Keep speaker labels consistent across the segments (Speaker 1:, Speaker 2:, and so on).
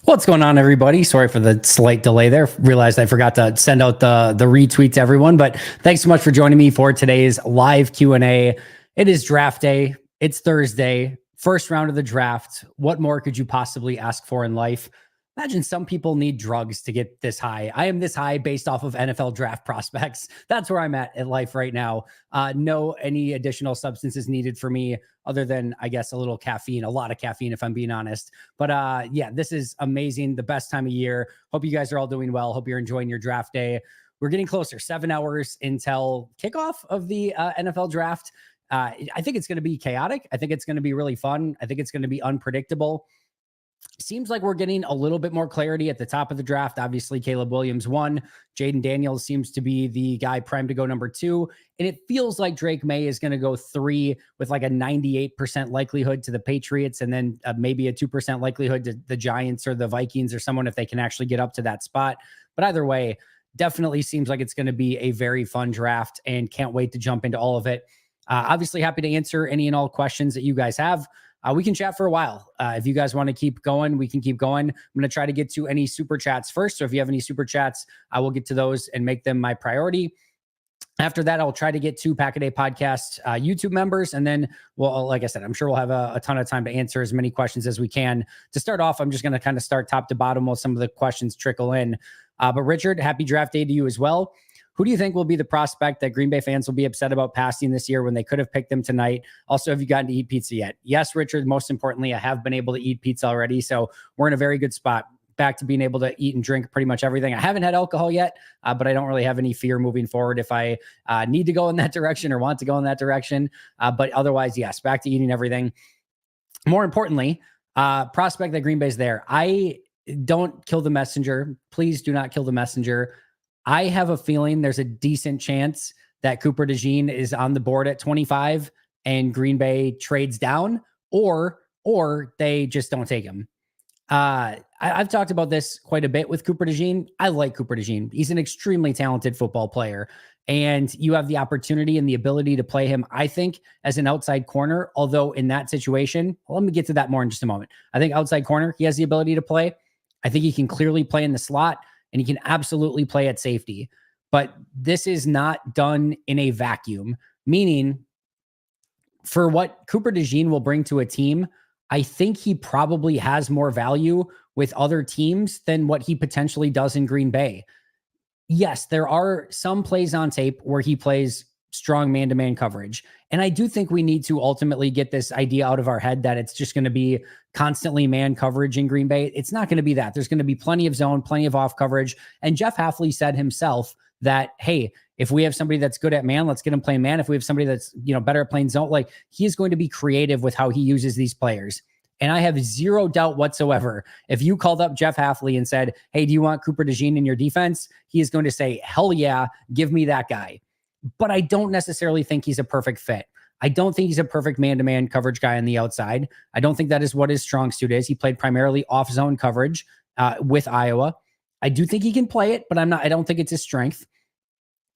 Speaker 1: What's going on, everybody? Sorry for the slight delay there. Realized I forgot to send out the retweet to everyone, but thanks so much for joining me for today's live Q&A. It is draft day. It's Thursday, first round of the draft. What more could you possibly ask for in life? Imagine some people need drugs to get this high. I am this high based off of NFL draft prospects. That's where I'm at life right now. No any additional substances needed for me other than, I guess, a little caffeine, a lot of caffeine, if I'm being honest. But yeah, this is amazing. The best time of year. Hope you guys are all doing well. Hope you're enjoying your draft day. We're getting closer, 7 hours until kickoff of the NFL draft. I think it's going to be chaotic. I think it's going to be really fun. I think it's going to be unpredictable. Seems like we're getting a little bit more clarity at the top of the draft. Obviously, Caleb Williams 1. Jaden Daniels seems to be the guy primed to go number 2. And it feels like Drake May is going to go 3 with like a 98% likelihood to the Patriots, and then maybe a 2% likelihood to the Giants or the Vikings or someone if they can actually get up to that spot. But either way, definitely seems like it's going to be a very fun draft and can't wait to jump into all of it. Obviously, happy to answer any and all questions that you guys have. We can chat for a while. If you guys want to keep going, we can keep going. I'm going to try to get to any super chats first. So if you have any super chats, I will get to those and make them my priority. After that, I'll try to get to Pack a Day Podcast YouTube members. And then, well, like I said, I'm sure we'll have a ton of time to answer as many questions as we can. To start off, I'm just going to kind of start top to bottom while some of the questions trickle in. But Richard, happy draft day to you as well. Who do you think will be the prospect that Green Bay fans will be upset about passing this year when they could have picked them tonight? Also, have you gotten to eat pizza yet? Yes, Richard. Most importantly, I have been able to eat pizza already. So we're in a very good spot. Back to being able to eat and drink pretty much everything. I haven't had alcohol yet, but I don't really have any fear moving forward if I need to go in that direction or want to go in that direction. But otherwise, yes, back to eating everything. More importantly, prospect that Green Bay's there. I don't kill the messenger. Please do not kill the messenger. I have a feeling there's a decent chance that Cooper DeJean is on the board at 25 and Green Bay trades down, or they just don't take him. I've talked about this quite a bit with Cooper DeJean. I like Cooper DeJean. He's an extremely talented football player, and you have the opportunity and the ability to play him, I think, as an outside corner. Although in that situation, let me get to that more in just a moment. I think outside corner, he has the ability to play. I think he can clearly play in the slot. And he can absolutely play at safety. But this is not done in a vacuum, meaning for what Cooper DeJean will bring to a team, I think he probably has more value with other teams than what he potentially does in Green Bay. Yes, there are some plays on tape where he plays strong man-to-man coverage. And I do think we need to ultimately get this idea out of our head that it's just going to be constantly man coverage in Green Bay. It's not going to be that. There's going to be plenty of zone, plenty of off coverage. And Jeff Hafley said himself that, hey, if we have somebody that's good at man, let's get him playing man. If we have somebody that's, better at playing zone, like he's going to be creative with how he uses these players. And I have zero doubt whatsoever. If you called up Jeff Hafley and said, hey, do you want Cooper DeJean in your defense? He is going to say, hell yeah, give me that guy. But I don't necessarily think he's a perfect fit. I don't think he's a perfect man-to-man coverage guy on the outside. I don't think that is what his strong suit is. He played primarily off-zone coverage with Iowa. I do think he can play it, but I don't think it's his strength.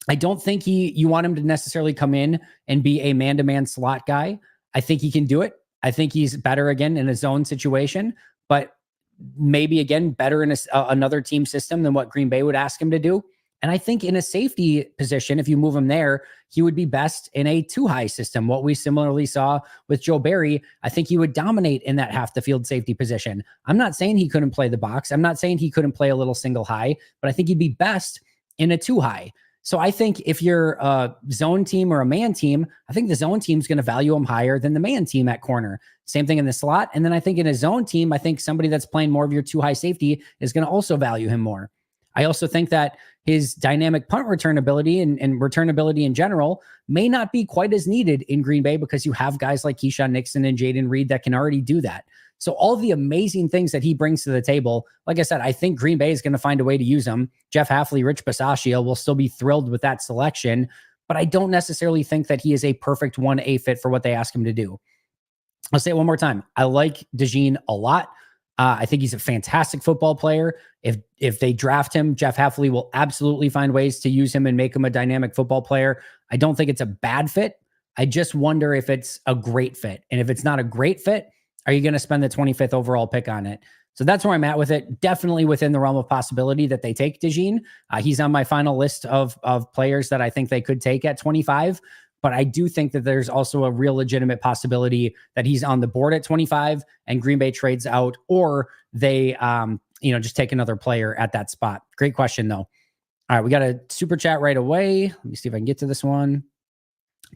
Speaker 1: I don't think you want him to necessarily come in and be a man-to-man slot guy. I think he can do it. I think he's better again in a zone situation, but maybe again, better in another team system than what Green Bay would ask him to do. And I think in a safety position, if you move him there, he would be best in a two-high system. What we similarly saw with Joe Barry, I think he would dominate in that half the field safety position. I'm not saying he couldn't play the box. I'm not saying he couldn't play a little single high, but I think he'd be best in a two-high. So I think if you're a zone team or a man team, I think the zone team is going to value him higher than the man team at corner. Same thing in the slot. And then I think in a zone team, I think somebody that's playing more of your two-high safety is going to also value him more. I also think that his dynamic punt return ability and return ability in general may not be quite as needed in Green Bay because you have guys like Keyshawn Nixon and Jaden Reed that can already do that. So all the amazing things that he brings to the table, like I said, I think Green Bay is going to find a way to use him. Jeff Hafley, Rich Bisaccia will still be thrilled with that selection, but I don't necessarily think that he is a perfect 1A fit for what they ask him to do. I'll say it one more time. I like DeJean a lot. I think he's a fantastic football player. If they draft him, Jeff Hafley will absolutely find ways to use him and make him a dynamic football player. I don't think it's a bad fit. I just wonder if it's a great fit. And if it's not a great fit, are you going to spend the 25th overall pick on it? So that's where I'm at with it. Definitely within the realm of possibility that they take DeJean. He's on my final list of players that I think they could take at 25. But I do think that there's also a real legitimate possibility that he's on the board at 25 and Green Bay trades out, or they, just take another player at that spot. Great question, though. All right, we got a super chat right away. Let me see if I can get to this one.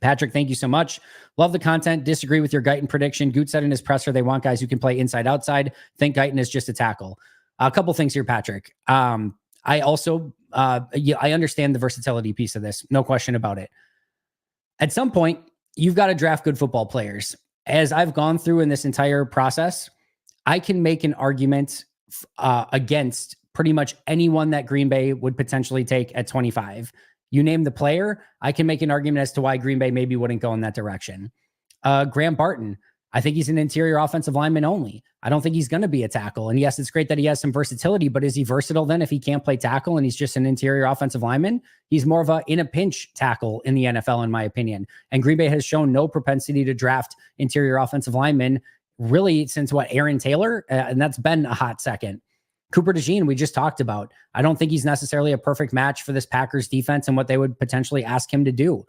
Speaker 1: Patrick, thank you so much. Love the content. Disagree with your Guyton prediction. Goot said in his presser they want guys who can play inside outside. Think Guyton is just a tackle. A couple things here, Patrick. I also I understand the versatility piece of this. No question about it. At some point, you've got to draft good football players. As I've gone through in this entire process, I can make an argument against pretty much anyone that Green Bay would potentially take at 25. You name the player, I can make an argument as to why Green Bay maybe wouldn't go in that direction. Graham Barton, I think he's an interior offensive lineman only. I don't think he's going to be a tackle. And yes, it's great that he has some versatility, but is he versatile then if he can't play tackle and he's just an interior offensive lineman? He's more of a in a pinch tackle in the NFL, in my opinion. And Green Bay has shown no propensity to draft interior offensive linemen really since Aaron Taylor? And that's been a hot second. Cooper DeJean, we just talked about. I don't think he's necessarily a perfect match for this Packers defense and what they would potentially ask him to do.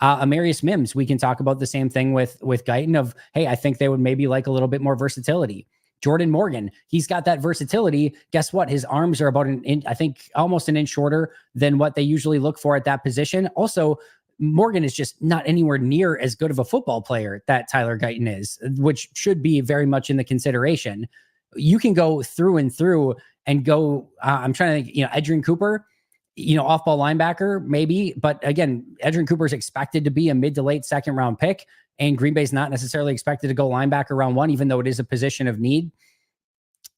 Speaker 1: Amarius Mims, we can talk about the same thing with Guyton of, hey, I think they would maybe like a little bit more versatility. Jordan Morgan, he's got that versatility. Guess what? His arms are about I think almost an inch shorter than what they usually look for at that position. Also, Morgan is just not anywhere near as good of a football player that Tyler Guyton is, which should be very much in the consideration. You can go through and through and go, I'm trying to think, Edgerrin Cooper, off-ball linebacker, maybe. But again, Edgerrin Cooper is expected to be a mid to late second round pick, and Green Bay's not necessarily expected to go linebacker round one, even though it is a position of need.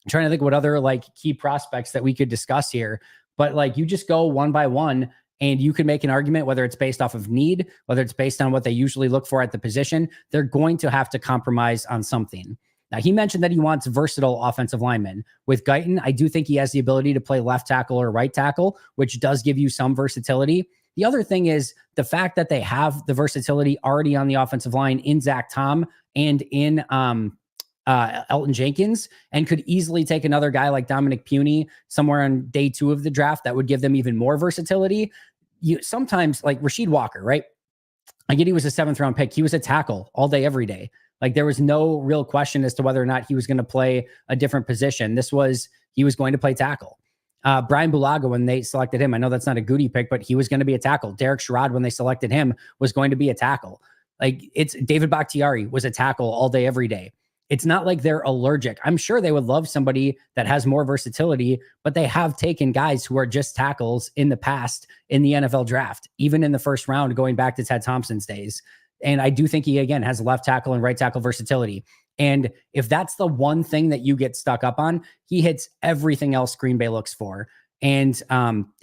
Speaker 1: I'm trying to think what other key prospects that we could discuss here. But you just go one by one, and you can make an argument, whether it's based off of need, whether it's based on what they usually look for at the position. They're going to have to compromise on something. Now, he mentioned that he wants versatile offensive linemen. With Guyton, I do think he has the ability to play left tackle or right tackle, which does give you some versatility. The other thing is the fact that they have the versatility already on the offensive line in Zach Tom and in Elton Jenkins, and could easily take another guy like Dominic Puny somewhere on day 2 of the draft that would give them even more versatility. Sometimes, like Rasheed Walker, right? I get he was a 7th round pick. He was a tackle all day, every day. There was no real question as to whether or not he was going to play a different position. He was going to play tackle. Brian Bulaga, when they selected him, I know that's not a Goody pick, but he was going to be a tackle. Derek Sherrod, when they selected him, was going to be a tackle. It's David Bakhtiari was a tackle all day, every day. It's not like they're allergic. I'm sure they would love somebody that has more versatility, but they have taken guys who are just tackles in the past in the NFL draft, even in the first round, going back to Ted Thompson's days. And I do think he, again, has left tackle and right tackle versatility. And if that's the one thing that you get stuck up on, he hits everything else Green Bay looks for. And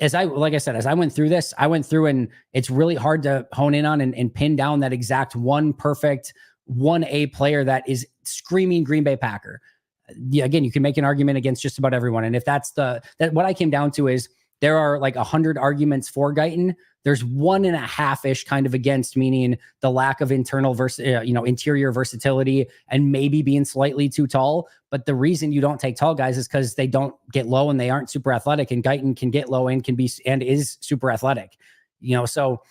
Speaker 1: as I went through this, and it's really hard to hone in on and pin down that exact one perfect 1A player that is screaming Green Bay Packer. Again, you can make an argument against just about everyone. And if that's what I came down to is there are 100 arguments for Guyton. There's 1.5-ish kind of against, meaning the lack of interior versatility and maybe being slightly too tall. But the reason you don't take tall guys is because they don't get low and they aren't super athletic. And Guyton can get low and is super athletic. So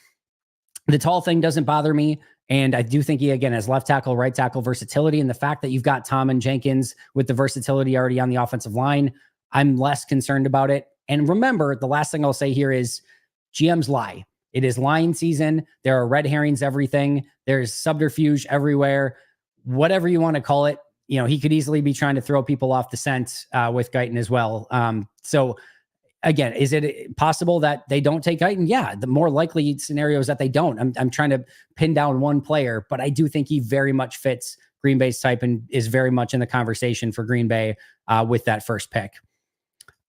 Speaker 1: the tall thing doesn't bother me. And I do think he, again, has left tackle, right tackle versatility. And the fact that you've got Tom and Jenkins with the versatility already on the offensive line, I'm less concerned about it. And remember, the last thing I'll say here is GMs lie. It is lying season. There are red herrings, everything. There's subterfuge everywhere. Whatever you want to call it, he could easily be trying to throw people off the scent with Guyton as well. So again, is it possible that they don't take Guyton? Yeah, the more likely scenario is that they don't. I'm trying to pin down one player, but I do think he very much fits Green Bay's type and is very much in the conversation for Green Bay with that first pick.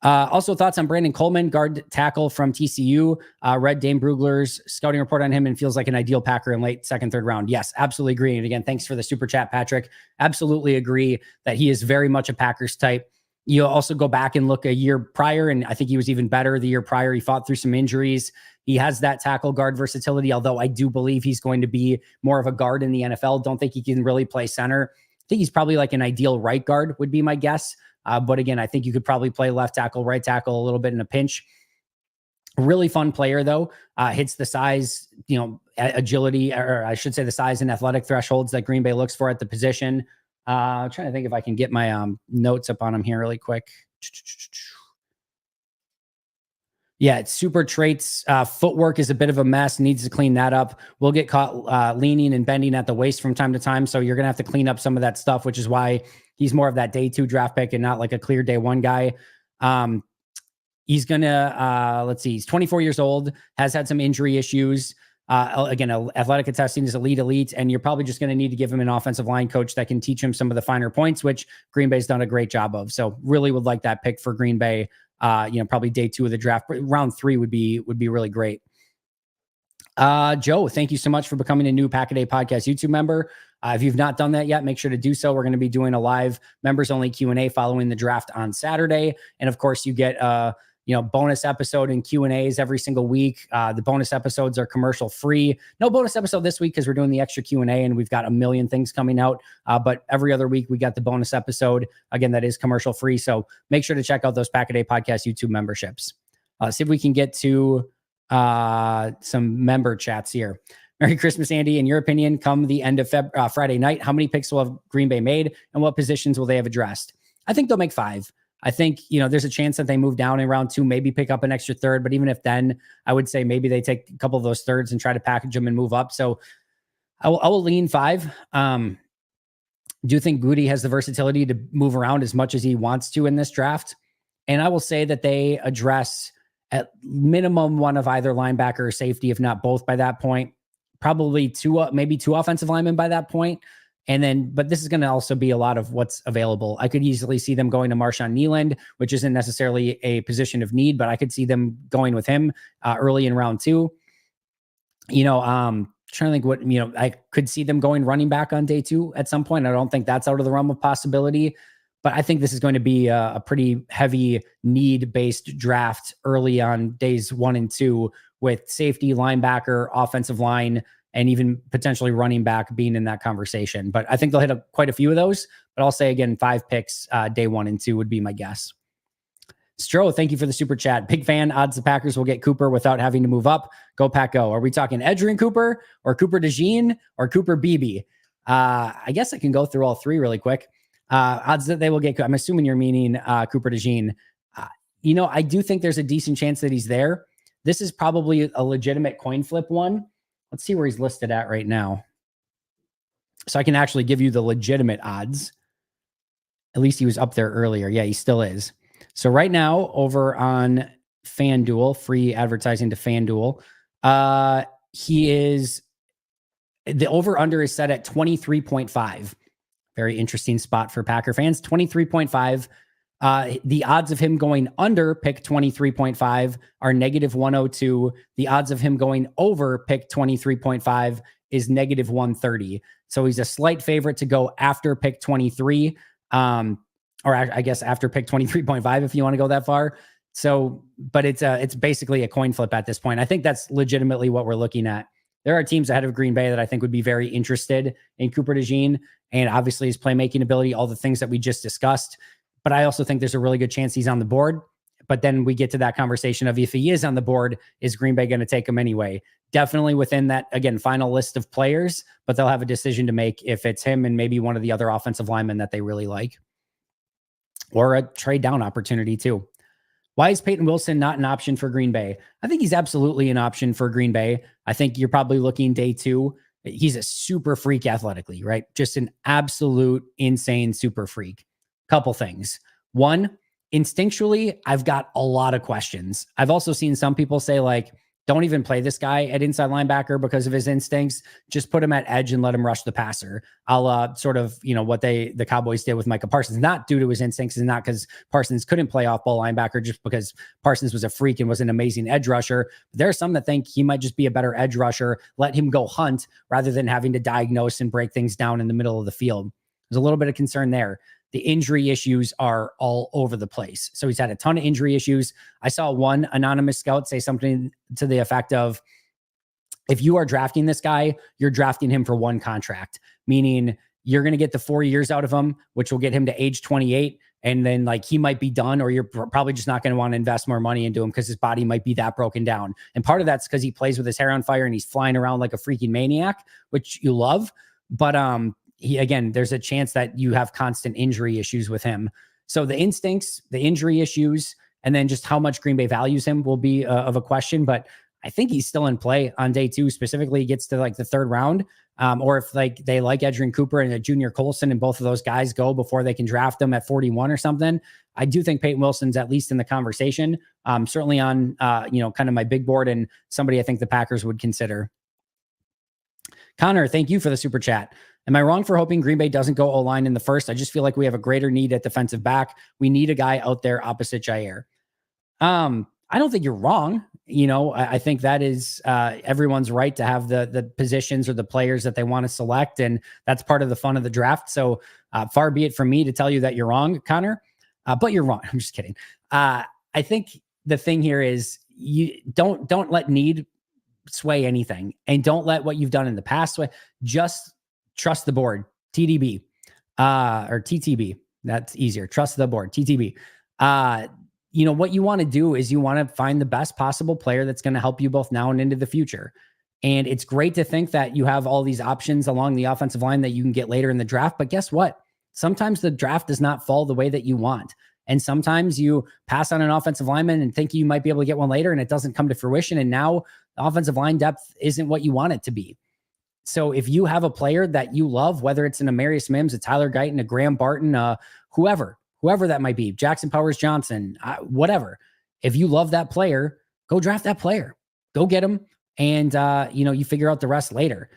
Speaker 1: Also, thoughts on Brandon Coleman, guard tackle from TCU. Read Dane Brugler's scouting report on him and feels like an ideal Packer in late 2nd, 3rd round. Yes, absolutely agree. And again, thanks for the super chat, Patrick. Absolutely agree that he is very much a Packers type. You also go back and look a year prior, and I think he was even better the year prior. He fought through some injuries. He has that tackle guard versatility, although I do believe he's going to be more of a guard in the NFL. Don't think he can really play center. I think he's probably an ideal right guard would be my guess. But again, I think you could probably play left tackle, right tackle a little bit in a pinch. Really fun player though. Hits the size, agility, or I should say the size and athletic thresholds that Green Bay looks for at the position. I'm trying to think if I can get my notes up on him here really quick. Yeah, it's super traits. Footwork is a bit of a mess. Needs to clean that up. We'll get caught leaning and bending at the waist from time to time. So you're going to have to clean up some of that stuff, which is why he's more of that day 2 draft pick and not like a clear day 1 guy. He's going to, let's see, he's 24 years old, has had some injury issues. Again, athletic testing is elite, and you're probably just going to need to give him an offensive line coach that can teach him some of the finer points, which Green Bay's done a great job of. So really would like that pick for Green Bay. Probably day 2 of the draft, but round 3 would be really great. Joe, thank you so much for becoming a new Pack a Day Podcast YouTube member. If you've not done that yet, make sure to do so. We're going to be doing a live members only Q&A following the draft on Saturday. And of course you get bonus episode and Q&As every single week. The bonus episodes are commercial free. No bonus episode this week because we're doing the extra Q&A and we've got a million things coming out. But every other week we got the bonus episode. Again, that is commercial free. So make sure to check out those Pack a Day Podcast YouTube memberships. See if we can get to some member chats here. Merry Christmas, Andy. In your opinion, come the end of Friday night, how many picks will have Green Bay made and what positions will they have addressed? I think they'll make 5. I think, there's a chance that they move down in round 2, maybe pick up an extra third. But even if then, I would say maybe they take a couple of those thirds and try to package them and move up. So I will lean 5. Do you think Goody has the versatility to move around as much as he wants to in this draft? And I will say that they address at minimum one of either linebacker or safety, if not both by that point. Probably 2, maybe 2 offensive linemen by that point. And then, but this is going to also be a lot of what's available. I could easily see them going to Marshawn Kneeland, which isn't necessarily a position of need, but I could see them going with him early in round 2. Trying to think what, I could see them going running back on day 2 at some point. I don't think that's out of the realm of possibility, but I think this is going to be a pretty heavy need-based draft early on days 1 and 2 with safety, linebacker, offensive line, and even potentially running back being in that conversation. But I think they'll hit quite a few of those. But I'll say again, 5 picks day 1 and 2 would be my guess. Stro, thank you for the super chat. Big fan. Odds the Packers will get Cooper without having to move up. Go Pack Go. Are we talking Edgerrin Cooper or Cooper DeJean or Cooper Beebe? I guess I can go through all 3 really quick. Odds that they will get. I'm assuming you're meaning Cooper DeJean. I do think there's a decent chance that he's there. This is probably a legitimate coin flip one. Let's see where he's listed at right now. So I can actually give you the legitimate odds. At least he was up there earlier. Yeah, he still is. So right now over on FanDuel, free advertising to FanDuel, he is, the over under is set at 23.5. Very interesting spot for Packer fans. 23.5. The odds of him going under pick 23.5 are -102. The odds of him going over pick 23.5 is -130. So he's a slight favorite to go after pick 23. Or I guess after pick 23.5, if you want to go that far. So, but it's basically a coin flip at this point. I think that's legitimately what we're looking at. There are teams ahead of Green Bay that I think would be very interested in Cooper DeJean, and obviously his playmaking ability, all the things that we just discussed. But I also think there's a really good chance he's on the board. But then we get to that conversation of if he is on the board, is Green Bay going to take him anyway? Definitely within that, again, final list of players, but they'll have a decision to make if it's him and maybe one of the other offensive linemen that they really like. Or a trade down opportunity too. Why is Peyton Wilson not an option for Green Bay? I think he's absolutely an option for Green Bay. I think you're probably looking day 2. He's a super freak athletically, right? Just an absolute insane super freak. Couple things. One, instinctually, I've got a lot of questions. I've also seen some people say like, don't even play this guy at inside linebacker because of his instincts. Just put him at edge and let him rush the passer. I'll sort of, what the Cowboys did with Micah Parsons, not due to his instincts and not because Parsons couldn't play off ball linebacker, just because Parsons was a freak and was an amazing edge rusher. But there are some that think he might just be a better edge rusher. Let him go hunt rather than having to diagnose and break things down in the middle of the field. There's a little bit of concern there. The injury issues are all over the place. So he's had a ton of injury issues. I saw one anonymous scout say something to the effect of, if you are drafting this guy, you're drafting him for one contract, meaning you're going to get the 4 years out of him, which will get him to age 28. And then like he might be done, or you're probably just not going to want to invest more money into him because his body might be that broken down. And part of that's because he plays with his hair on fire and he's flying around like a freaking maniac, which you love. But there's a chance that you have constant injury issues with him. So the instincts, the injury issues, and then just how much Green Bay values him will be of a question. But I think he's still in play on day 2. Specifically, he gets to like the 3rd round. Or if like they like Edgerrin Cooper and a Junior Colson and both of those guys go before they can draft them at 41 or something. I do think Peyton Wilson's at least in the conversation. Certainly on, kind of my big board and somebody I think the Packers would consider. Connor, thank you for the super chat. Am I wrong for hoping Green Bay doesn't go O-line in the first? I just feel like we have a greater need at defensive back. We need a guy out there opposite Jair. I don't think you're wrong. I think that is everyone's right to have the positions or the players that they want to select. And that's part of the fun of the draft. So far be it from me to tell you that you're wrong, Connor, but you're wrong. I'm just kidding. I think the thing here is you don't let need sway anything, and don't let what you've done in the past sway. Just trust the board, TDB or TTB. That's easier. Trust the board, TTB. What you want to do is you want to find the best possible player that's going to help you both now and into the future. And it's great to think that you have all these options along the offensive line that you can get later in the draft. But guess what? Sometimes the draft does not fall the way that you want. And sometimes you pass on an offensive lineman and think you might be able to get one later, and it doesn't come to fruition. And now the offensive line depth isn't what you want it to be. So if you have a player that you love, whether it's an Amarius Mims, a Tyler Guyton, a Graham Barton, whoever that might be, Jackson Powers Johnson, whatever. If you love that player, go draft that player, go get him. And, you figure out the rest later.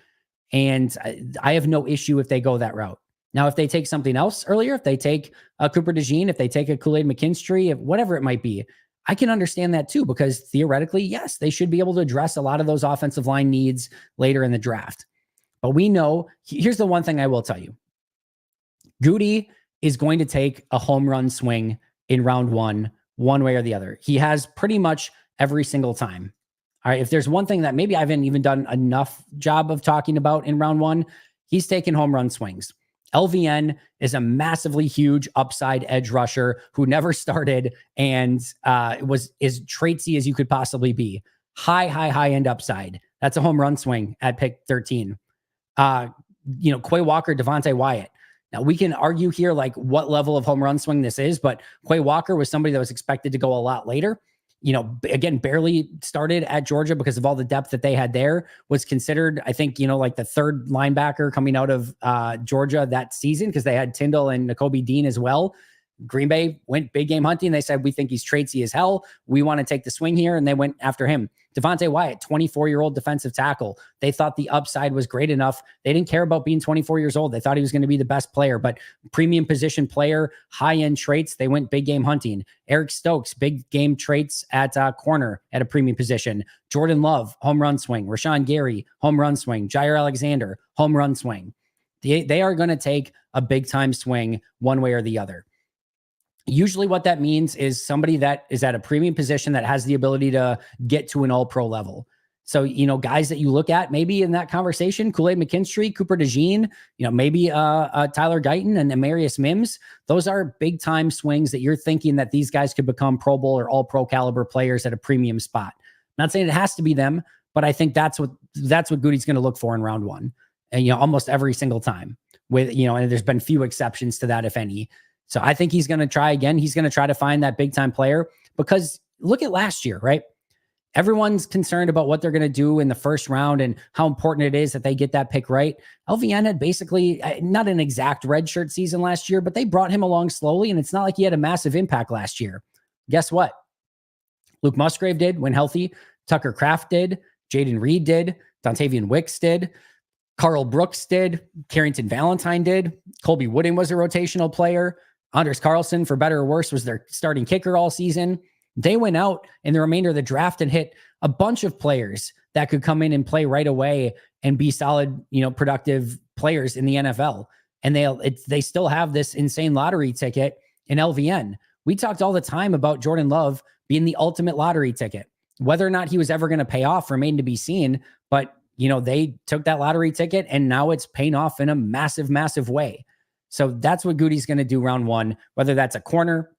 Speaker 1: And I have no issue if they go that route. Now, if they take something else earlier, if they take a Cooper DeJean, if they take a Kool-Aid McKinstry, whatever it might be, I can understand that too, because theoretically, yes, they should be able to address a lot of those offensive line needs later in the draft. But we know, here's the one thing I will tell you. Goody is going to take a home run swing in round one way or the other. He has pretty much every single time. All right. If there's one thing that maybe I haven't even done enough job of talking about in round one, he's taken home run swings. LVN is a massively huge upside edge rusher who never started and is traitsy as you could possibly be. High end upside. That's a home run swing at pick 13. Quay Walker, Devontae Wyatt. Now we can argue here like what level of home run swing this is, but Quay Walker was somebody that was expected to go a lot later. Again, barely started at Georgia because of all the depth that they had there, was considered, I think, like the 3rd linebacker coming out of Georgia that season because they had Tyndall and Nakobe Dean as well. Green Bay went big game hunting. They said, we think he's traitsy as hell. We want to take the swing here. And they went after him. Devontae Wyatt, 24-year-old defensive tackle. They thought the upside was great enough. They didn't care about being 24 years old. They thought he was going to be the best player, but premium position player, high-end traits. They went big game hunting. Eric Stokes, big game traits at corner at a premium position. Jordan Love, home run swing. Rashawn Gary, home run swing. Jair Alexander, home run swing. They are going to take a big-time swing one way or the other. Usually what that means is somebody that is at a premium position that has the ability to get to an all-pro level. So, guys that you look at maybe in that conversation, Kool-Aid McKinstry, Cooper DeJean, maybe Tyler Guyton and Amarius Mims. Those are big-time swings that you're thinking that these guys could become Pro Bowl or all-pro caliber players at a premium spot. Not saying it has to be them, but I think that's what Goody's going to look for in round one. And, almost every single time with, and there's been few exceptions to that, if any. So I think he's going to try again. He's going to try to find that big time player because look at last year, right? Everyone's concerned about what they're going to do in the first round and how important it is that they get that pick right. LVN had basically not an exact redshirt season last year, but they brought him along slowly. And it's not like he had a massive impact last year. Guess what? Luke Musgrave did when healthy. Tucker Kraft did. Jaden Reed did. Dontavian Wicks did. Carl Brooks did. Carrington Valentine did. Colby Wooden was a rotational player. Anders Carlson, for better or worse, was their starting kicker all season. They went out in the remainder of the draft and hit a bunch of players that could come in and play right away and be solid, productive players in the NFL. And they still have this insane lottery ticket in LVN. We talked all the time about Jordan Love being the ultimate lottery ticket. Whether or not he was ever going to pay off remained to be seen. But, they took that lottery ticket and now it's paying off in a massive, massive way. So that's what Goody's going to do round one, whether that's a corner,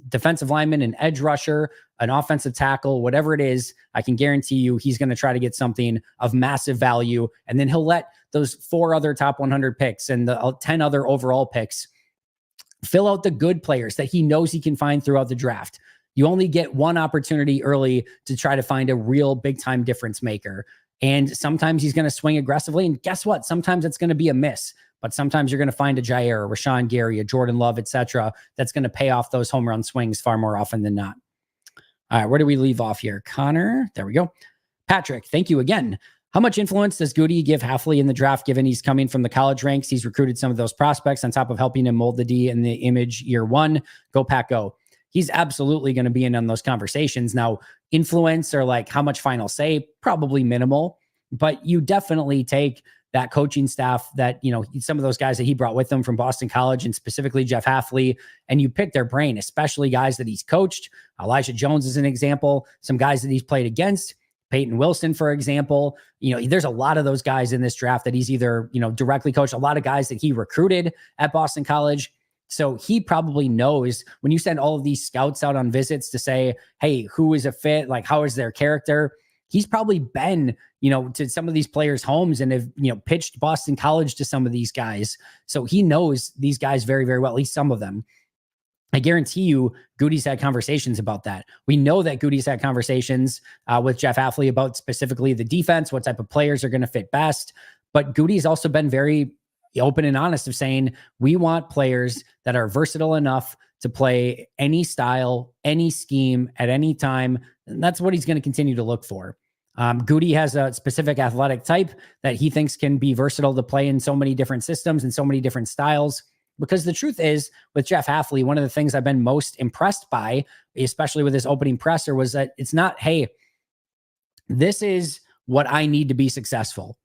Speaker 1: defensive lineman, an edge rusher, an offensive tackle, whatever it is. I can guarantee you he's going to try to get something of massive value. And then he'll let those 4 other top 100 picks and the 10 other overall picks fill out the good players that he knows he can find throughout the draft. You only get one opportunity early to try to find a real big time difference maker. And sometimes he's going to swing aggressively. And guess what? Sometimes it's going to be a miss. But sometimes you're going to find a Jair, a Rashawn Gary, a Jordan Love, etc., that's going to pay off those home run swings far more often than not. All right, where do we leave off here? Connor, there we go. Patrick, thank you again. How much influence does Goody give Hafley in the draft, given he's coming from the college ranks? He's recruited some of those prospects on top of helping him mold the D in the image year one. Go Pack, go. He's absolutely going to be in on those conversations. Now, influence or like how much final say, probably minimal, but you definitely take that coaching staff that, you know, some of those guys that he brought with him from Boston College and specifically Jeff Hafley, and you pick their brain, especially guys that he's coached. Elijah Jones is an example. Some guys that he's played against, Peyton Wilson, for example. You know, there's a lot of those guys in this draft that he's either, you know, directly coached, a lot of guys that he recruited at Boston College. So he probably knows when you send all of these scouts out on visits to say, hey, who is a fit? Like, how is their character? He's probably been, you know, to some of these players' homes and have, you know, pitched Boston College to some of these guys. So he knows these guys very, very well, at least some of them. I guarantee you Goody's had conversations about that. We know that Goody's had conversations with Jeff Hafley about specifically the defense, what type of players are going to fit best. But Goody's also been very open and honest of saying, we want players that are versatile enough to play any style, any scheme at any time. And that's what he's going to continue to look for. Goody has a specific athletic type that he thinks can be versatile to play in so many different systems and so many different styles. Because the truth is, with Jeff Hafley, one of the things I've been most impressed by, especially with his opening presser, was that it's not, hey, this is what I need to be successful.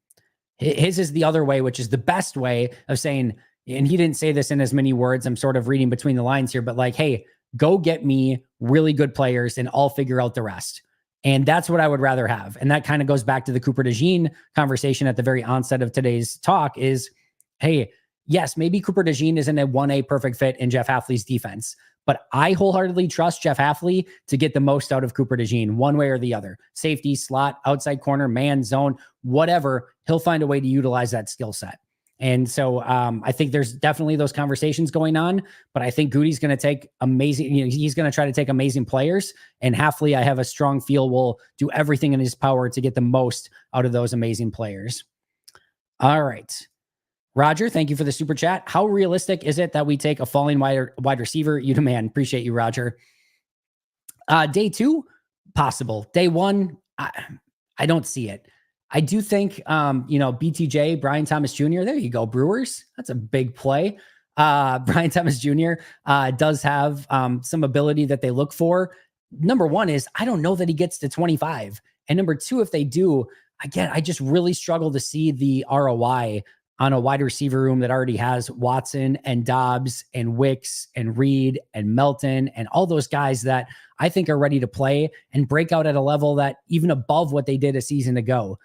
Speaker 1: His is the other way, which is the best way of saying, and he didn't say this in as many words, I'm sort of reading between the lines here, but like, hey, go get me really good players and I'll figure out the rest. And that's what I would rather have. And that kind of goes back to the Cooper DeJean conversation at the very onset of today's talk is, hey, yes, maybe Cooper DeJean isn't a 1A perfect fit in Jeff Hafley's defense, but I wholeheartedly trust Jeff Hafley to get the most out of Cooper DeJean one way or the other. Safety, slot, outside corner, man, zone, whatever, he'll find a way to utilize that skill set. And so I think there's definitely those conversations going on, but I think Goody's going to take amazing, you know, he's going to try to take amazing players, and Hafley, I have a strong feel, will do everything in his power to get the most out of those amazing players. All right. Roger, thank you for the super chat. How realistic is it that we take a falling wide receiver? You demand. Appreciate you, Roger. Day 2, possible. Day 1, I don't see it. I do think, you know, BTJ, Brian Thomas Jr., there you go, Brewers. That's a big play. Brian Thomas Jr. Does have some ability that they look for. Number 1 is, I don't know that he gets to 25. And number 2, if they do, again, I just really struggle to see the ROI on a wide receiver room that already has Watson and Dobbs and Wicks and Reed and Melton and all those guys that I think are ready to play and break out at a level that even above what they did a season ago.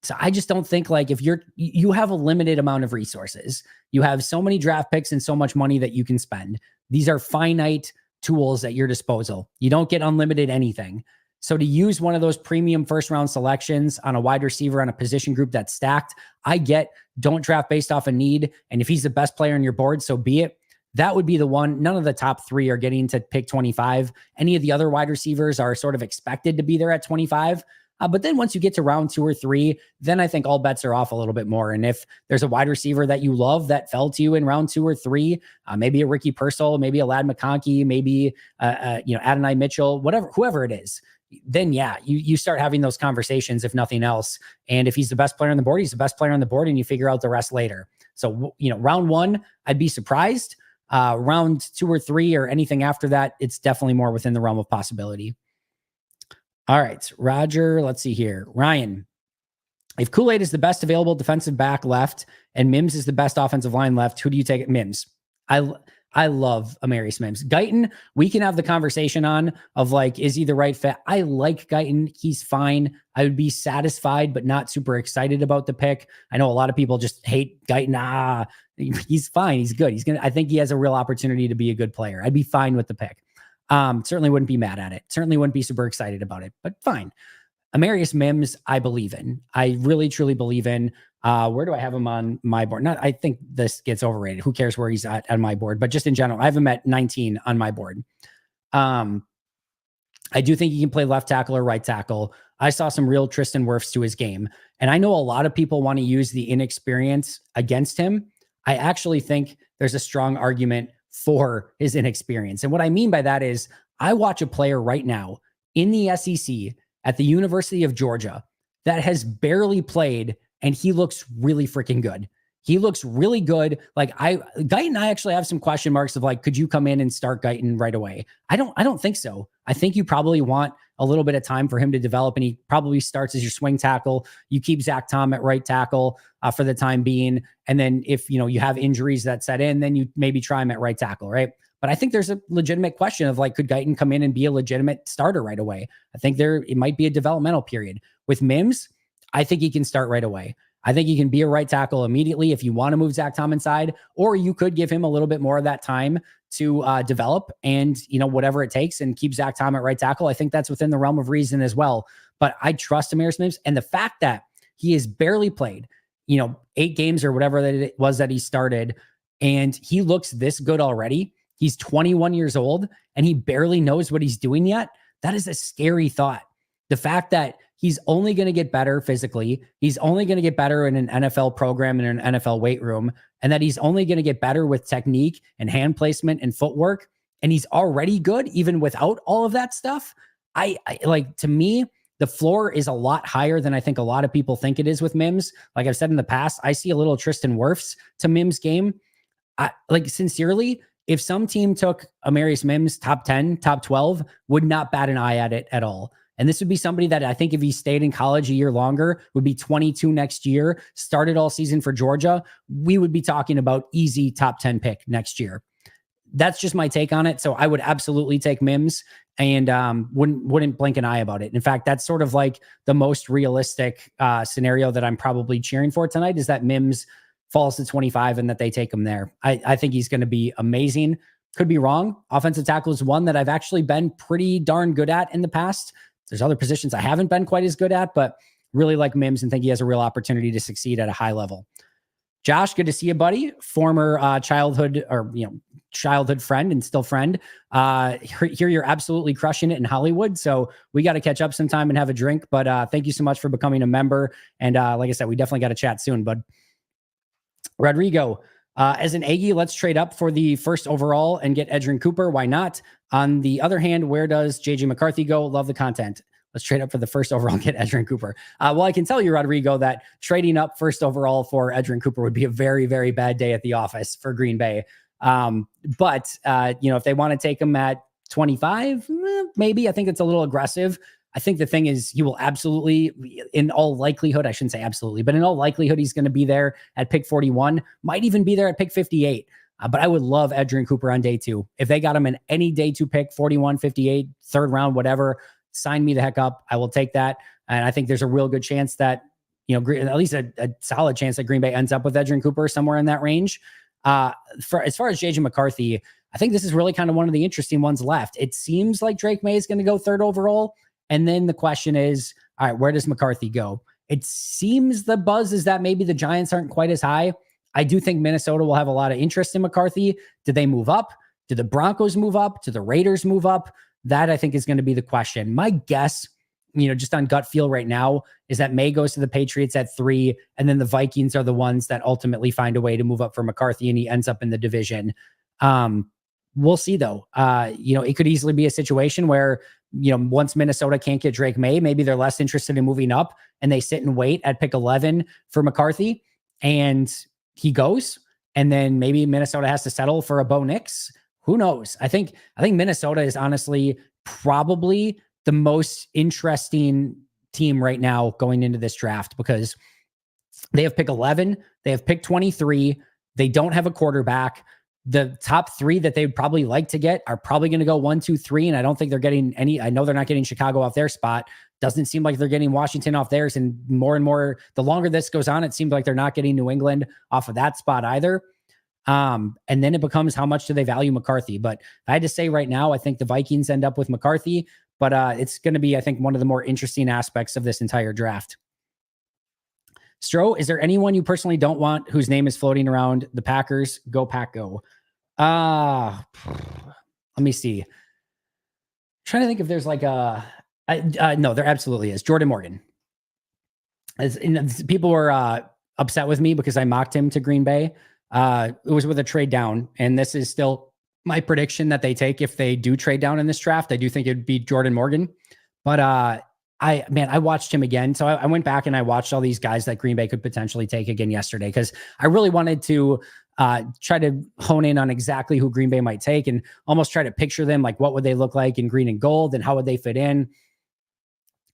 Speaker 1: So I just don't think, like, if you have a limited amount of resources, you have so many draft picks and so much money that you can spend. These are finite tools at your disposal. You don't get unlimited anything. So to use one of those premium first round selections on a wide receiver on a position group that's stacked, I get, don't draft based off a need. And if he's the best player on your board, so be it. That would be the one. None of the top 3 are getting to pick 25. Any of the other wide receivers are sort of expected to be there at 25. But then once you get to round 2 or 3, then I think all bets are off a little bit more. And if there's a wide receiver that you love that fell to you in round 2 or 3, maybe a Ricky Purcell, maybe a Ladd McConkey, maybe you know, Adonai Mitchell, whoever it is, then yeah, you start having those conversations, if nothing else. And if he's the best player on the board, he's the best player on the board, and you figure out the rest later. So, you know, round 1, I'd be surprised. Round 2 or 3 or anything after that, it's definitely more within the realm of possibility. All right, Roger, let's see here. Ryan, if Kool-Aid is the best available defensive back left and Mims is the best offensive line left, who do you take at Mims? I I love Amarius Mims. Guyton, we can have the conversation on of like, is he the right fit? I like Guyton. He's fine. I would be satisfied, but not super excited about the pick. I know a lot of people just hate Guyton. He's fine. He's good. I think he has a real opportunity to be a good player. I'd be fine with the pick. Certainly wouldn't be mad at it. Certainly wouldn't be super excited about it, but fine. Amarius Mims, I believe in. I really, truly believe in. Where do I have him on my board? I think this gets overrated. Who cares where he's at on my board? But just in general, I have him at 19 on my board. I do think he can play left tackle or right tackle. I saw some real Tristan Wirfs to his game. And I know a lot of people want to use the inexperience against him. I actually think there's a strong argument for his inexperience. And what I mean by that is I watch a player right now in the SEC at the University of Georgia that has barely played, and he looks really freaking good. He looks really good. Like Guyton, I actually have some question marks of like, could you come in and start Guyton right away? I don't think so. I think you probably want a little bit of time for him to develop, and he probably starts as your swing tackle. You keep Zach Tom at right tackle for the time being. And then if, you have injuries that set in, then you maybe try him at right tackle, right? But I think there's a legitimate question of like, could Guyton come in and be a legitimate starter right away? I think it might be a developmental period. With Mims, I think he can start right away. I think he can be a right tackle immediately if you want to move Zach Tom inside, or you could give him a little bit more of that time to develop and, whatever it takes, and keep Zach Tom at right tackle. I think that's within the realm of reason as well. But I trust Amarius Mims, and the fact that he has barely played, 8 games or whatever that it was that he started, and he looks this good already. He's 21 years old and he barely knows what he's doing yet. That is a scary thought. The fact that he's only going to get better physically, he's only going to get better in an NFL program, in an NFL weight room, and that he's only going to get better with technique and hand placement and footwork. And he's already good even without all of that stuff. I like, to me, the floor is a lot higher than I think a lot of people think it is with Mims. Like I've said in the past, I see a little Tristan Wirfs to Mims game. Sincerely, if some team took Amarius Mims top 10, top 12, would not bat an eye at it at all. And this would be somebody that I think if he stayed in college a year longer, would be 22 next year, started all season for Georgia, we would be talking about easy top 10 pick next year. That's just my take on it. So I would absolutely take Mims and wouldn't blink an eye about it. In fact, that's sort of like the most realistic scenario that I'm probably cheering for tonight, is that Mims falls to 25 and that they take him there. I think he's going to be amazing. Could be wrong. Offensive tackle is one that I've actually been pretty darn good at in the past. There's other positions I haven't been quite as good at, but really like Mims and think he has a real opportunity to succeed at a high level. Josh, good to see you, buddy. Former childhood friend and still friend. Here you're absolutely crushing it in Hollywood. So we got to catch up sometime and have a drink. But thank you so much for becoming a member. And like I said, we definitely got to chat soon, bud. Rodrigo, as an Aggie, let's trade up for the first overall and get Edgerrin Cooper. Why not? On the other hand, where does JJ McCarthy go? Love the content. Let's trade up for the first overall and get Edgerrin Cooper. Well, I can tell you, Rodrigo, that trading up first overall for Edgerrin Cooper would be a very, very bad day at the office for Green Bay. But if they want to take him at 25, maybe. I think it's a little aggressive. I think the thing is, he will absolutely, in all likelihood, I shouldn't say absolutely, but in all likelihood, he's going to be there at pick 41, might even be there at pick 58. But I would love Edgerrin Cooper on day 2. If they got him in any day 2 pick, 41, 58, third round, whatever, sign me the heck up. I will take that. And I think there's a real good chance that, at least a solid chance that Green Bay ends up with Edgerrin Cooper somewhere in that range. As far as JJ McCarthy, I think this is really kind of one of the interesting ones left. It seems like Drake May is going to go 3rd overall. And then the question is, all right, where does McCarthy go? It seems the buzz is that maybe the Giants aren't quite as high. I do think Minnesota will have a lot of interest in McCarthy. Do they move up? Do the Broncos move up? Do the Raiders move up? That I think is going to be the question. My guess, just on gut feel right now, is that May goes to the Patriots at 3, and then the Vikings are the ones that ultimately find a way to move up for McCarthy, and he ends up in the division. We'll see though. It could easily be a situation where, once Minnesota can't get Drake May, maybe they're less interested in moving up and they sit and wait at pick 11 for McCarthy and he goes, and then maybe Minnesota has to settle for a Bo Nix. Who knows? I think Minnesota is honestly probably the most interesting team right now going into this draft, because they have pick 11, they have pick 23, they don't have a quarterback. The top three that they'd probably like to get are probably going to go 1, 2, 3. And I don't think they're getting any. I know they're not getting Chicago off their spot. Doesn't seem like they're getting Washington off theirs. And more, the longer this goes on, it seems like they're not getting New England off of that spot either. And then it becomes how much do they value McCarthy? But if I had to say right now, I think the Vikings end up with McCarthy, but it's going to be, I think, one of the more interesting aspects of this entire draft. Stro, is there anyone you personally don't want whose name is floating around the Packers? Go Pack, go. Let me see. I'm trying to think if there's like no, there absolutely is. Jordan Morgan. People were upset with me because I mocked him to Green Bay. It was with a trade down, and this is still my prediction that they take if they do trade down in this draft. I do think it'd be Jordan Morgan, but I watched him again. So I went back and I watched all these guys that Green Bay could potentially take again yesterday, because I really wanted to try to hone in on exactly who Green Bay might take and almost try to picture them, like what would they look like in green and gold and how would they fit in.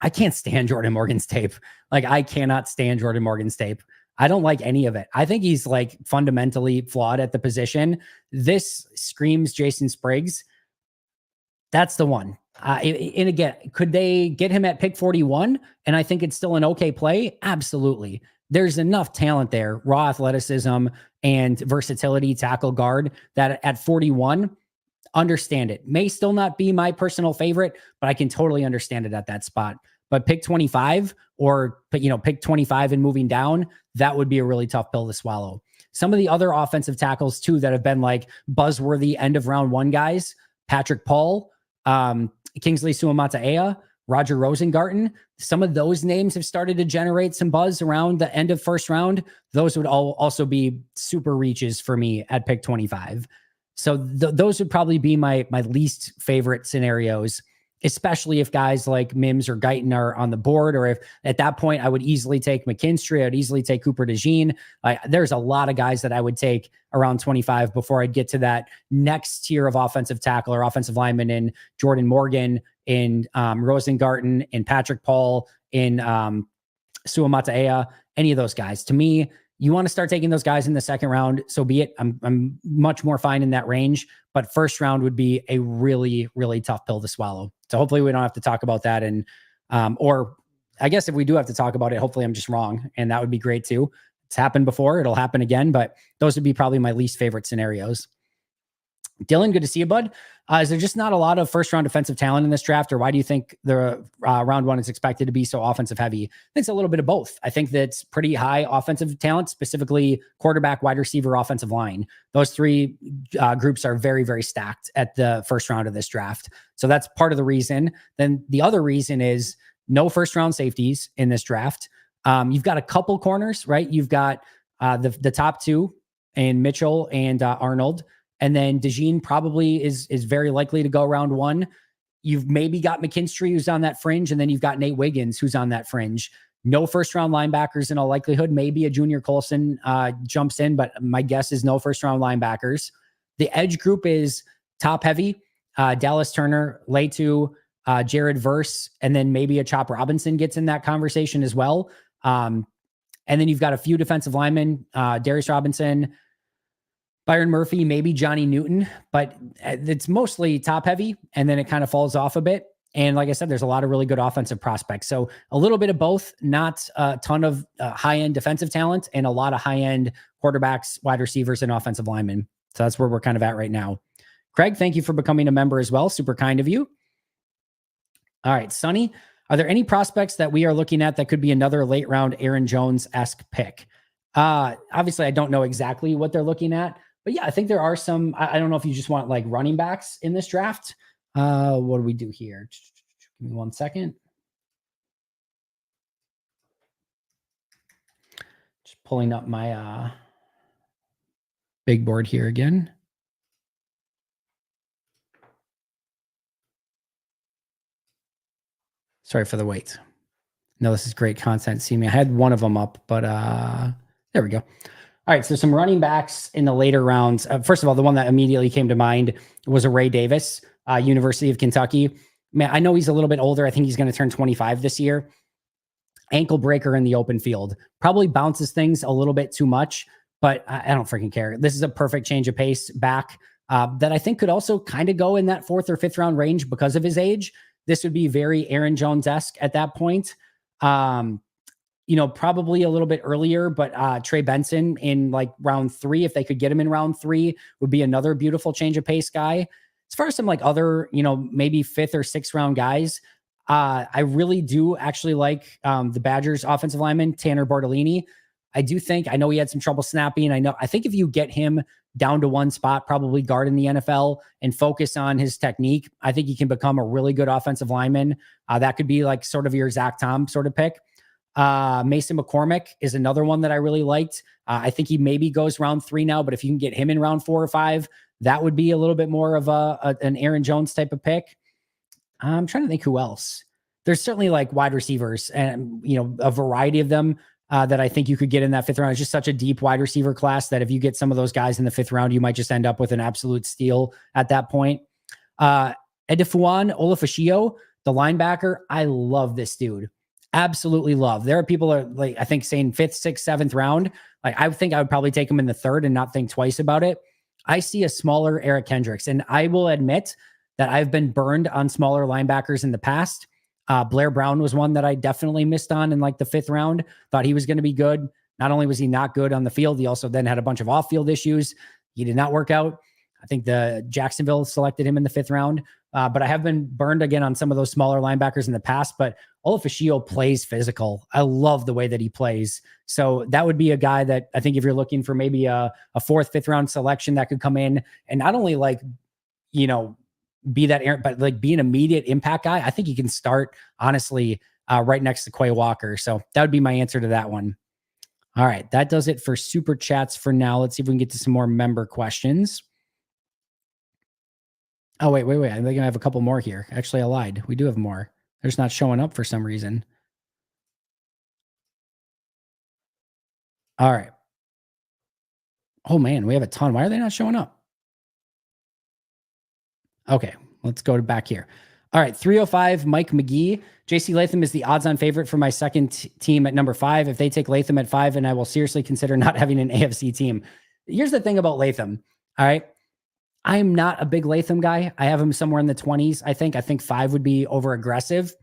Speaker 1: I can't stand Jordan Morgan's tape. Like, I cannot stand Jordan Morgan's tape. I don't like any of it. I think he's like fundamentally flawed at the position. This screams Jason Spriggs. That's the one. And again, could they get him at pick 41? And I think it's still an okay play. Absolutely. There's enough talent there, raw athleticism and versatility, tackle guard, that at 41, understand it. May still not be my personal favorite, but I can totally understand it at that spot. But pick 25 or, pick 25 and moving down, that would be a really tough pill to swallow. Some of the other offensive tackles too that have been like buzzworthy end of round one guys, Patrick Paul, Kingsley Suamataia, Roger Rosengarten, some of those names have started to generate some buzz around the end of first round. Those would also be super reaches for me at pick 25. So those would probably be my least favorite scenarios, especially if guys like Mims or Guyton are on the board, or if at that point I would easily take McKinstry, I'd easily take Cooper DeJean. There's a lot of guys that I would take around 25 before I'd get to that next tier of offensive tackle or offensive lineman in Jordan Morgan, in Rosengarten, in Patrick Paul, in Suamataia, any of those guys. To me, you want to start taking those guys in the second round, so be it. I'm much more fine in that range, but first round would be a really, really tough pill to swallow. So hopefully we don't have to talk about that. And, or I guess if we do have to talk about it, hopefully I'm just wrong. And that would be great too. It's happened before. It'll happen again, but those would be probably my least favorite scenarios. Dylan, good to see you, bud. Is there just not a lot of first round defensive talent in this draft, or why do you think the round one is expected to be so offensive heavy? I think it's a little bit of both. I think that's pretty high offensive talent, specifically quarterback, wide receiver, offensive line. Those three groups are very, very stacked at the first round of this draft. So that's part of the reason. Then the other reason is no first round safeties in this draft. You've got a couple corners, right? You've got the top two and Mitchell and Arnold. And then DeJean probably is very likely to go round one. You've maybe got McKinstry, who's on that fringe, and then you've got Nate Wiggins, who's on that fringe. No first round linebackers in all likelihood. Maybe a Junior Colson jumps in, but my guess is no first round linebackers. The edge group is top heavy. Dallas Turner, Letu, Jared Verse, and then maybe a Chop Robinson gets in that conversation as well. And then you've got a few defensive linemen, Darius Robinson, Byron Murphy, maybe Johnny Newton, but it's mostly top heavy, and then it kind of falls off a bit. And like I said, there's a lot of really good offensive prospects. So a little bit of both, not a ton of high-end defensive talent and a lot of high-end quarterbacks, wide receivers, and offensive linemen. So that's where we're kind of at right now. Craig, thank you for becoming a member as well. Super kind of you. All right, Sonny, are there any prospects that we are looking at that could be another late round Aaron Jones-esque pick? Obviously, I don't know exactly what they're looking at, but yeah, I think there are some. I don't know if you just want like running backs in this draft. What do we do here? Give me 1 second. Just pulling up my big board here again. Sorry for the wait. No, this is great content. See me. I had one of them up, but there we go. All right, so some running backs in the later rounds. First of all, the one that immediately came to mind was a Ray Davis, University of Kentucky. Man, I know he's a little bit older. I think he's going to turn 25 this year. Ankle breaker in the open field. Probably bounces things a little bit too much, but I don't freaking care. This is a perfect change of pace back that I think could also kind of go in that 4th or 5th round range because of his age. This would be very Aaron Jones-esque at that point. Probably a little bit earlier, but Trey Benson in like round 3, if they could get him in round 3, would be another beautiful change of pace guy. As far as some like other, maybe 5th or 6th round guys, I really do actually like the Badgers offensive lineman, Tanner Bartolini. I know he had some trouble snapping. I think if you get him down to one spot, probably guard in the NFL, and focus on his technique, I think he can become a really good offensive lineman. That could be like sort of your Zach Tom sort of pick. Mason McCormick is another one that I really liked. I think he maybe goes round 3 now, but if you can get him in round 4 or 5, that would be a little bit more of an Aaron Jones type of pick. I'm trying to think who else. There's certainly like wide receivers and, a variety of them that I think you could get in that 5th round. It's just such a deep wide receiver class that if you get some of those guys in the 5th round, you might just end up with an absolute steal at that point. Edifuan Olafashio, the linebacker, I love this dude. Absolutely love. There are people are like, I think saying 5th, 6th, 7th round. Like I think I would probably take him in the 3rd and not think twice about it. I see a smaller Eric Kendricks, and I will admit that I've been burned on smaller linebackers in the past. Blair Brown was one that I definitely missed on in like the 5th round. Thought he was going to be good. Not only was he not good on the field, he also then had a bunch of off-field issues. He did not work out. I think the Jacksonville selected him in the 5th round. But I have been burned again on some of those smaller linebackers in the past, but Olafashio plays physical. I love the way that he plays. So that would be a guy that I think if you're looking for maybe a 4th, 5th round selection that could come in and not only like, be that, but like be an immediate impact guy. I think he can start honestly right next to Quay Walker. So that would be my answer to that one. All right. That does it for super chats for now. Let's see if we can get to some more member questions. Oh, wait. I think I have a couple more here. Actually, I lied. We do have more. They're just not showing up for some reason. All right. Oh, man, we have a ton. Why are they not showing up? Okay, let's go back here. All right, 305, Mike McGee. JC Latham is the odds-on favorite for my second team at number 5. If they take Latham at 5, and I will seriously consider not having an AFC team. Here's the thing about Latham, all right? I'm not a big Latham guy. I have him somewhere in the 20s, I think. I think 5 would be over-aggressive.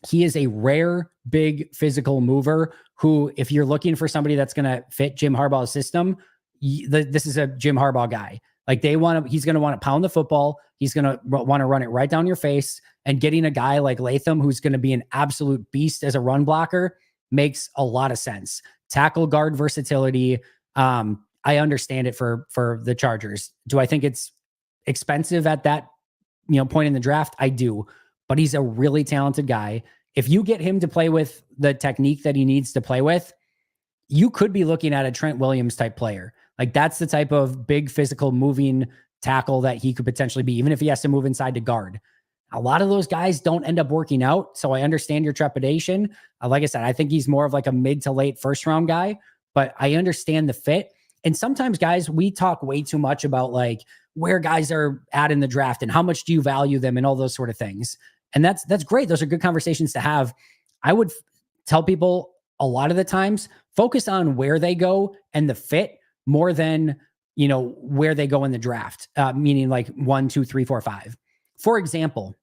Speaker 1: He is a rare, big physical mover who, if you're looking for somebody that's going to fit Jim Harbaugh's system, this is a Jim Harbaugh guy. Like he's going to want to pound the football. He's going to want to run it right down your face, and getting a guy like Latham, who's going to be an absolute beast as a run blocker, makes a lot of sense. Tackle guard versatility. I understand it for the Chargers. Do I think it's expensive at that, point in the draft? I do, but he's a really talented guy. If you get him to play with the technique that he needs to play with, you could be looking at a Trent Williams type player. Like that's the type of big physical moving tackle that he could potentially be, even if he has to move inside to guard. A lot of those guys don't end up working out. So I understand your trepidation. Like I said, I think he's more of like a mid to late 1st round guy, but I understand the fit. And sometimes guys, we talk way too much about like where guys are at in the draft and how much do you value them and all those sort of things. And that's great. Those are good conversations to have. I would tell people a lot of the times, focus on where they go and the fit more than, where they go in the draft, meaning like 1, 2, 3, 4, 5. For example,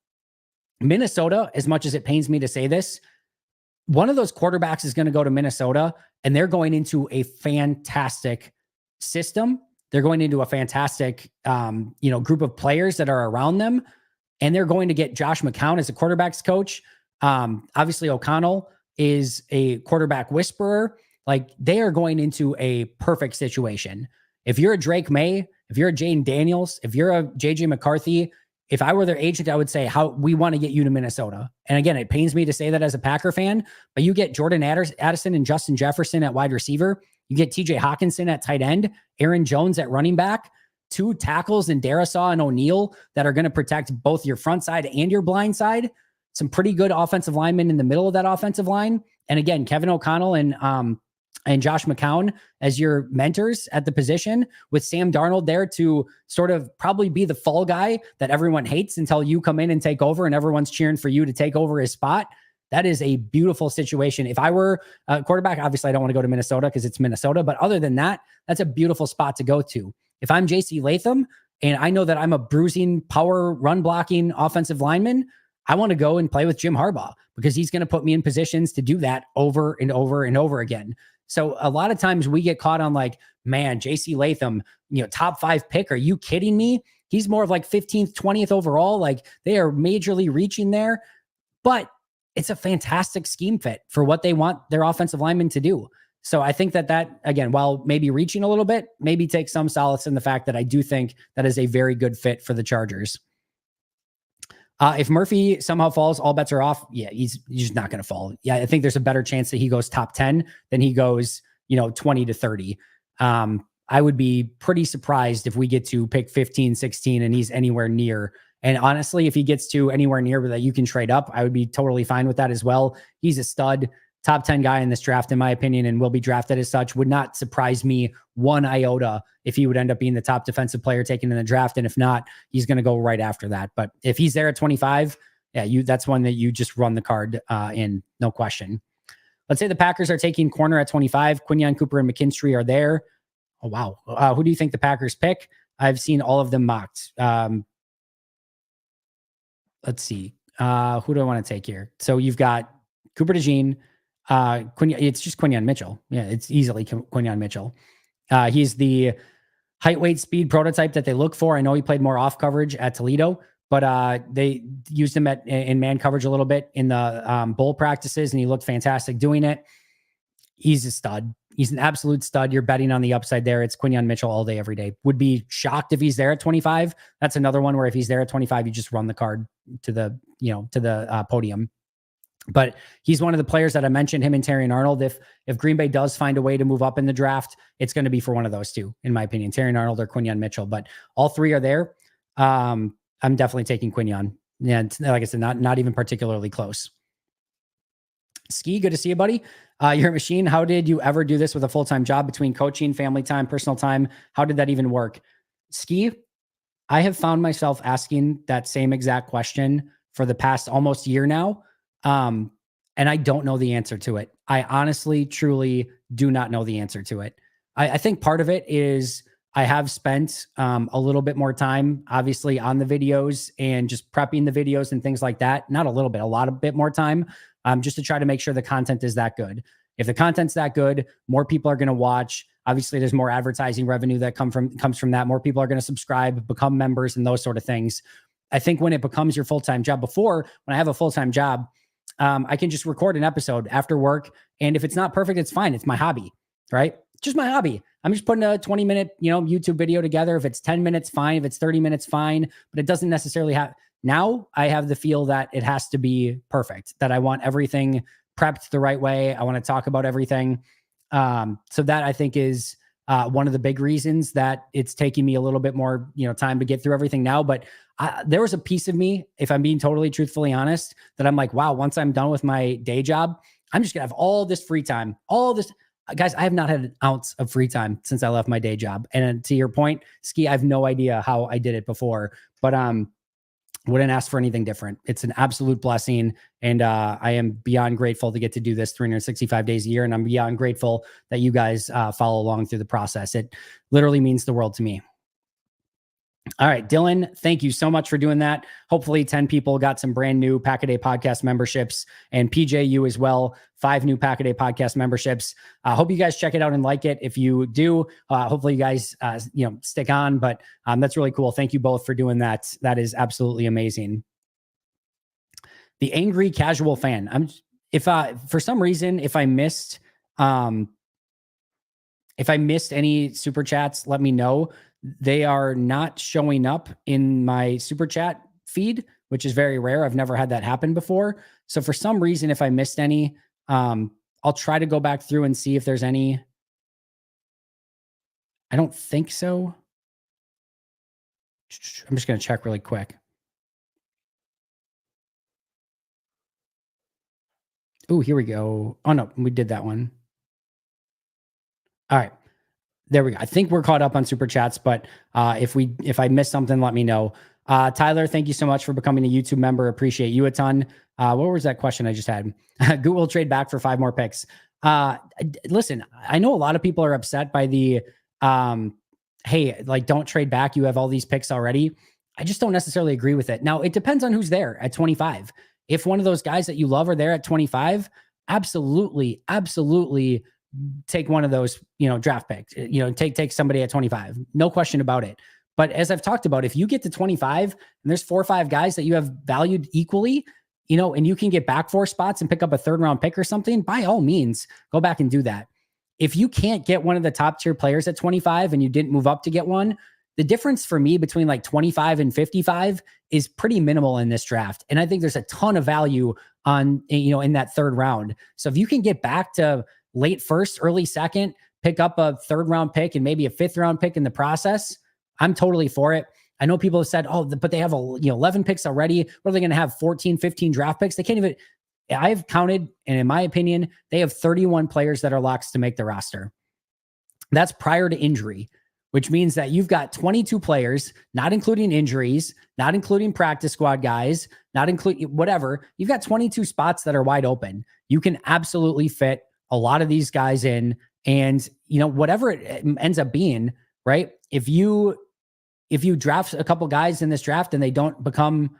Speaker 1: Minnesota, as much as it pains me to say this, one of those quarterbacks is going to go to Minnesota, and they're going into a fantastic system. They're going into a fantastic, group of players that are around them, and they're going to get Josh McCown as a quarterback's coach. Obviously, O'Connell is a quarterback whisperer. Like they are going into a perfect situation. If you're a Drake May, if you're a Jane Daniels, if you're a JJ McCarthy, if I were their agent, I would say how we want to get you to Minnesota. And again, it pains me to say that as a Packer fan, but you get Jordan Addison and Justin Jefferson at wide receiver. You get TJ Hawkinson at tight end, Aaron Jones at running back, 2 tackles in Darisaw and O'Neal that are going to protect both your front side and your blind side. Some pretty good offensive linemen in the middle of that offensive line. And again, Kevin O'Connell and Josh McCown as your mentors at the position, with Sam Darnold there to sort of probably be the fall guy that everyone hates until you come in and take over and everyone's cheering for you to take over his spot. That is a beautiful situation. If I were a quarterback, obviously I don't want to go to Minnesota because it's Minnesota, but other than that, that's a beautiful spot to go to. If I'm JC Latham and I know that I'm a bruising, power, run blocking offensive lineman, I want to go and play with Jim Harbaugh because he's going to put me in positions to do that over and over and over again. So a lot of times we get caught on like, man, JC Latham, top 5 pick. Are you kidding me? He's more of like 15th, 20th overall. Like they are majorly reaching there, but it's a fantastic scheme fit for what they want their offensive linemen to do. So I think that again, while maybe reaching a little bit, maybe take some solace in the fact that I do think that is a very good fit for the Chargers. If Murphy somehow falls, all bets are off. Yeah, he's just not going to fall. Yeah, I think there's a better chance that he goes top 10 than he goes, 20 to 30. I would be pretty surprised if we get to pick 15, 16, and he's anywhere near. And honestly, if he gets to anywhere near that you can trade up, I would be totally fine with that as well. He's a stud, top 10 guy in this draft, in my opinion, and will be drafted as such. Would not surprise me one iota if he would end up being the top defensive player taken in the draft. And if not, he's going to go right after that. But if he's there at 25, yeah, that's one that you just run the card in, no question. Let's say the Packers are taking corner at 25. Quinyon, Cooper, and McKinstry are there. Oh, wow. Who do you think the Packers pick? I've seen all of them mocked. Let's see. Who do I want to take here? So you've got Cooper DeJean, it's just Quinyon Mitchell. Yeah, it's easily Quinyon Mitchell. He's the height, weight, speed prototype that they look for. I know he played more off coverage at Toledo, but they used him in man coverage a little bit in the bowl practices, and he looked fantastic doing it. He's a stud. He's an absolute stud. You're betting on the upside there. It's Quinyon Mitchell all day, every day. Would be shocked if he's there at 25. That's another one where if he's there at 25, you just run the card to the podium. But he's one of the players that I mentioned, him and Terrion Arnold. If Green Bay does find a way to move up in the draft, it's going to be for one of those two, in my opinion, Terrion Arnold or Quinyon Mitchell. But all three are there. I'm definitely taking Quinyon. Yeah, like I said, not even particularly close. Ski, good to see you, buddy. You're a machine. How did you ever do this with a full-time job between coaching, family time, personal time? How did that even work? Ski, I have found myself asking that same exact question for the past almost year now. And I don't know the answer to it. I honestly, truly do not know the answer to it. I think part of it is I have spent a little bit more time, obviously, on the videos and just prepping the videos and things like that. Not a little bit, a bit more time, just to try to make sure the content is that good. If the content's that good, more people are going to watch. Obviously, there's more advertising revenue that comes from that. More people are going to subscribe, become members, and those sort of things. I think when it becomes your full-time job, when I have a full-time job, I can just record an episode after work. And if it's not perfect, it's fine. It's my hobby, right? It's just my hobby. I'm just putting a 20-minute, YouTube video together. If it's 10 minutes, fine. If it's 30 minutes, fine. But it doesn't necessarily have. Now I have the feel that it has to be perfect, that I want everything prepped the right way. I want to talk about everything. So that I think is one of the big reasons that it's taking me a little bit more, time to get through everything now. But there was a piece of me, if I'm being totally truthfully honest, that I'm like, wow, once I'm done with my day job, I'm just gonna have all this free time, all this. Guys, I have not had an ounce of free time since I left my day job. And to your point, Ski, I have no idea how I did it before, but wouldn't ask for anything different. It's an absolute blessing. And I am beyond grateful to get to do this 365 days a year. And I'm beyond grateful that you guys follow along through the process. It literally means the world to me. All right, Dylan, thank you so much for doing that. Hopefully 10 people got some brand new Pack-A-Day podcast memberships, and PJU as well, 5 new Pack-A-Day podcast memberships. I hope you guys check it out and like it. If you do, hopefully you guys, stick on, but that's really cool. Thank you both for doing that. That is absolutely amazing. The Angry Casual Fan. For some reason, if I missed any super chats, let me know. They are not showing up in my super chat feed, which is very rare. I've never had that happen before. So for some reason, if I missed any, I'll try to go back through and see if there's any. I don't think so. I'm just going to check really quick. Oh, here we go. Oh, no, we did that one. All right. There we go. I think we're caught up on super chats, but if I missed something, let me know. Tyler, thank you so much for becoming a YouTube member. Appreciate you a ton. What was that question I just had? Google will trade back for 5 more picks. Listen, I know a lot of people are upset by the, hey, like, don't trade back. You have all these picks already. I just don't necessarily agree with it. Now, it depends on who's there at 25. If one of those guys that you love are there at 25, absolutely take one of those, draft picks, take somebody at 25. No question about it. But as I've talked about, if you get to 25 and there's 4 or 5 guys that you have valued equally, and you can get back 4 spots and pick up a 3rd round pick or something, by all means, go back and do that. If you can't get one of the top tier players at 25 and you didn't move up to get one, the difference for me between like 25 and 55 is pretty minimal in this draft. And I think there's a ton of value on, in that 3rd round. So if you can get back to late 1st, early 2nd, pick up a 3rd round pick and maybe a 5th round pick in the process, I'm totally for it. I know people have said, oh, but they have 11 picks already. What are they going to have? 14, 15 draft picks? They can't even, I've counted, and in my opinion, they have 31 players that are locks to make the roster. That's prior to injury, which means that you've got 22 players, not including injuries, not including practice squad guys, not including whatever. You've got 22 spots that are wide open. You can absolutely fit a lot of these guys in, and whatever it ends up being, right? If you draft a couple guys in this draft and they don't become,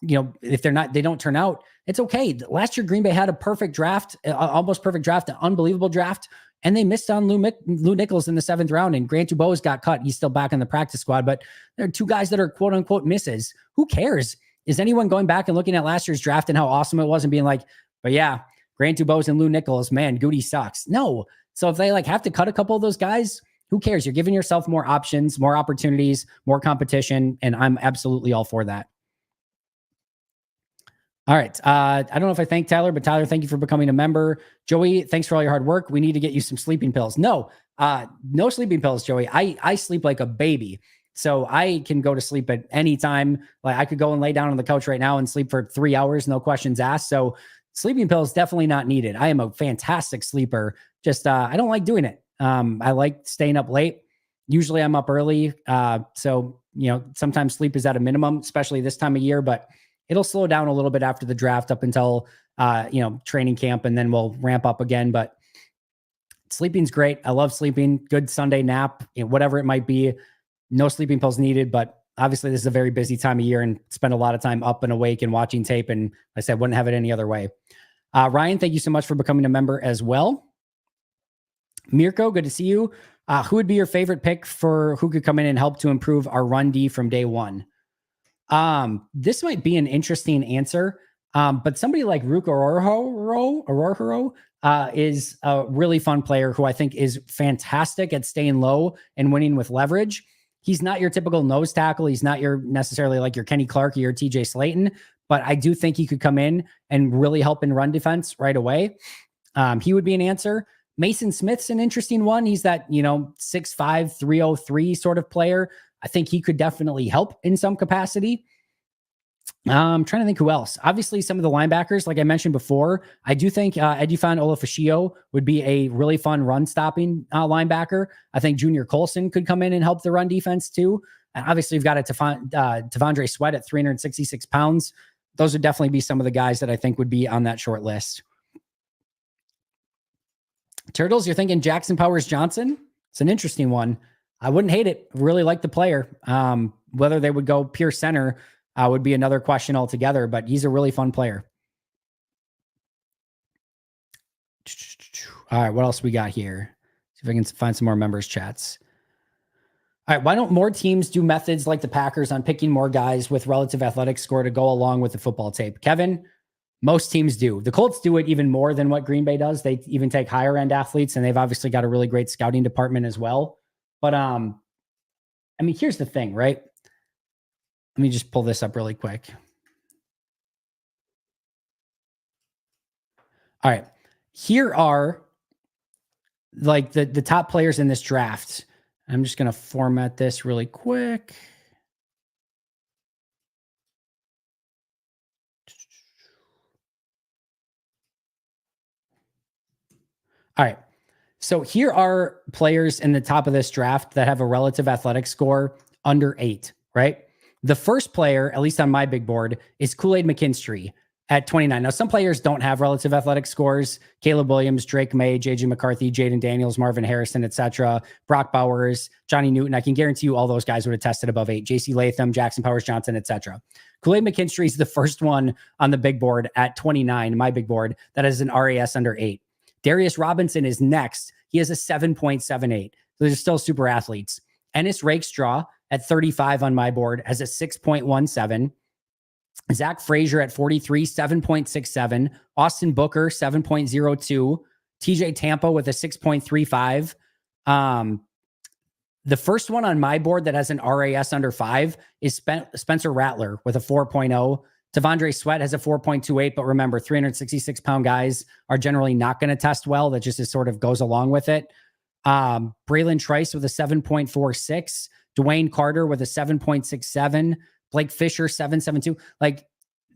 Speaker 1: if they don't turn out, it's okay. Last year, Green Bay had a perfect draft, almost perfect draft, an unbelievable draft, and they missed on Lou Nichols in the 7th round, and Grant Dubose got cut. He's still back in the practice squad, but there are 2 guys that are quote unquote misses. Who cares? Is anyone going back and looking at last year's draft and how awesome it was and being like, but yeah, Grant Dubose and Lou Nichols, man, Goody sucks. No. So if they have to cut a couple of those guys, who cares? You're giving yourself more options, more opportunities, more competition, and I'm absolutely all for that. All right. I don't know if I thank Tyler, but Tyler, thank you for becoming a member. Joey, thanks for all your hard work. We need to get you some sleeping pills. No sleeping pills, Joey. I sleep like a baby. So I can go to sleep at any time. Like, I could go and lay down on the couch right now and sleep for 3 hours, no questions asked. So sleeping pills definitely not needed. I am a fantastic sleeper. Just I don't like doing it. I like staying up late. Usually I'm up early. So, sometimes sleep is at a minimum, especially this time of year, but it'll slow down a little bit after the draft up until, training camp, and then we'll ramp up again. But sleeping's great. I love sleeping. Good Sunday nap, whatever it might be. No sleeping pills needed, but obviously this is a very busy time of year and spend a lot of time up and awake and watching tape. And like I said, wouldn't have it any other way. Ryan, thank you so much for becoming a member as well. Mirko, good to see you. Who would be your favorite pick for who could come in and help to improve our run D from day one? This might be an interesting answer, but somebody like Ruka Orhoro is a really fun player who I think is fantastic at staying low and winning with leverage. He's not your typical nose tackle. He's not necessarily like your Kenny Clark or your TJ Slayton, but I do think he could come in and really help in run defense right away. He would be an answer. Mason Smith's an interesting one. He's that, 6'5", 303 sort of player. I think he could definitely help in some capacity. I'm trying to think who else. Obviously, some of the linebackers, like I mentioned before, I do think Edufan Olafashio would be a really fun run-stopping linebacker. I think Junior Colson could come in and help the run defense too. And obviously, you've got Tavondre Sweat at 366 pounds. Those would definitely be some of the guys that I think would be on that short list. Turtles, you're thinking Jackson Powers Johnson? It's an interesting one. I wouldn't hate it. Really like the player. Whether they would go pure center would be another question altogether, but he's a really fun player. All right, what else we got here? See if I can find some more members chats. All right, why don't more teams do methods like the Packers on picking more guys with relative athletic score to go along with the football tape? Kevin, most teams do. The Colts do it even more than what Green Bay does. They even take higher end athletes, and they've obviously got a really great scouting department as well. But here's the thing, right? Let me just pull this up really quick. All right. Here are like the top players in this draft. I'm just going to format this really quick. All right. So here are players in the top of this draft that have a relative athletic score under 8, right? The first player, at least on my big board, is Kool-Aid McKinstry at 29. Now, some players don't have relative athletic scores. Caleb Williams, Drake May, JJ McCarthy, Jaden Daniels, Marvin Harrison, etc. Brock Bowers, Johnny Newton. I can guarantee you all those guys would have tested above 8. JC Latham, Jackson Powers Johnson, etc. Kool-Aid McKinstry is the first one on the big board at 29, my big board, that has an RAS under 8. Darius Robinson is next. He has a 7.78. So they're still super athletes. Ennis Rakestraw at 35 on my board has a 6.17. Zach Frazier at 43, 7.67. Austin Booker, 7.02. TJ Tampa with a 6.35. The first one on my board that has an RAS under 5 is Spencer Rattler with a 4.0. Tavondre Sweat has a 4.28, but remember, 366-pound guys are generally not going to test well. That just sort of goes along with it. Braylon Trice with a 7.46. Dwayne Carter with a 7.67. Blake Fisher, 7.72. Like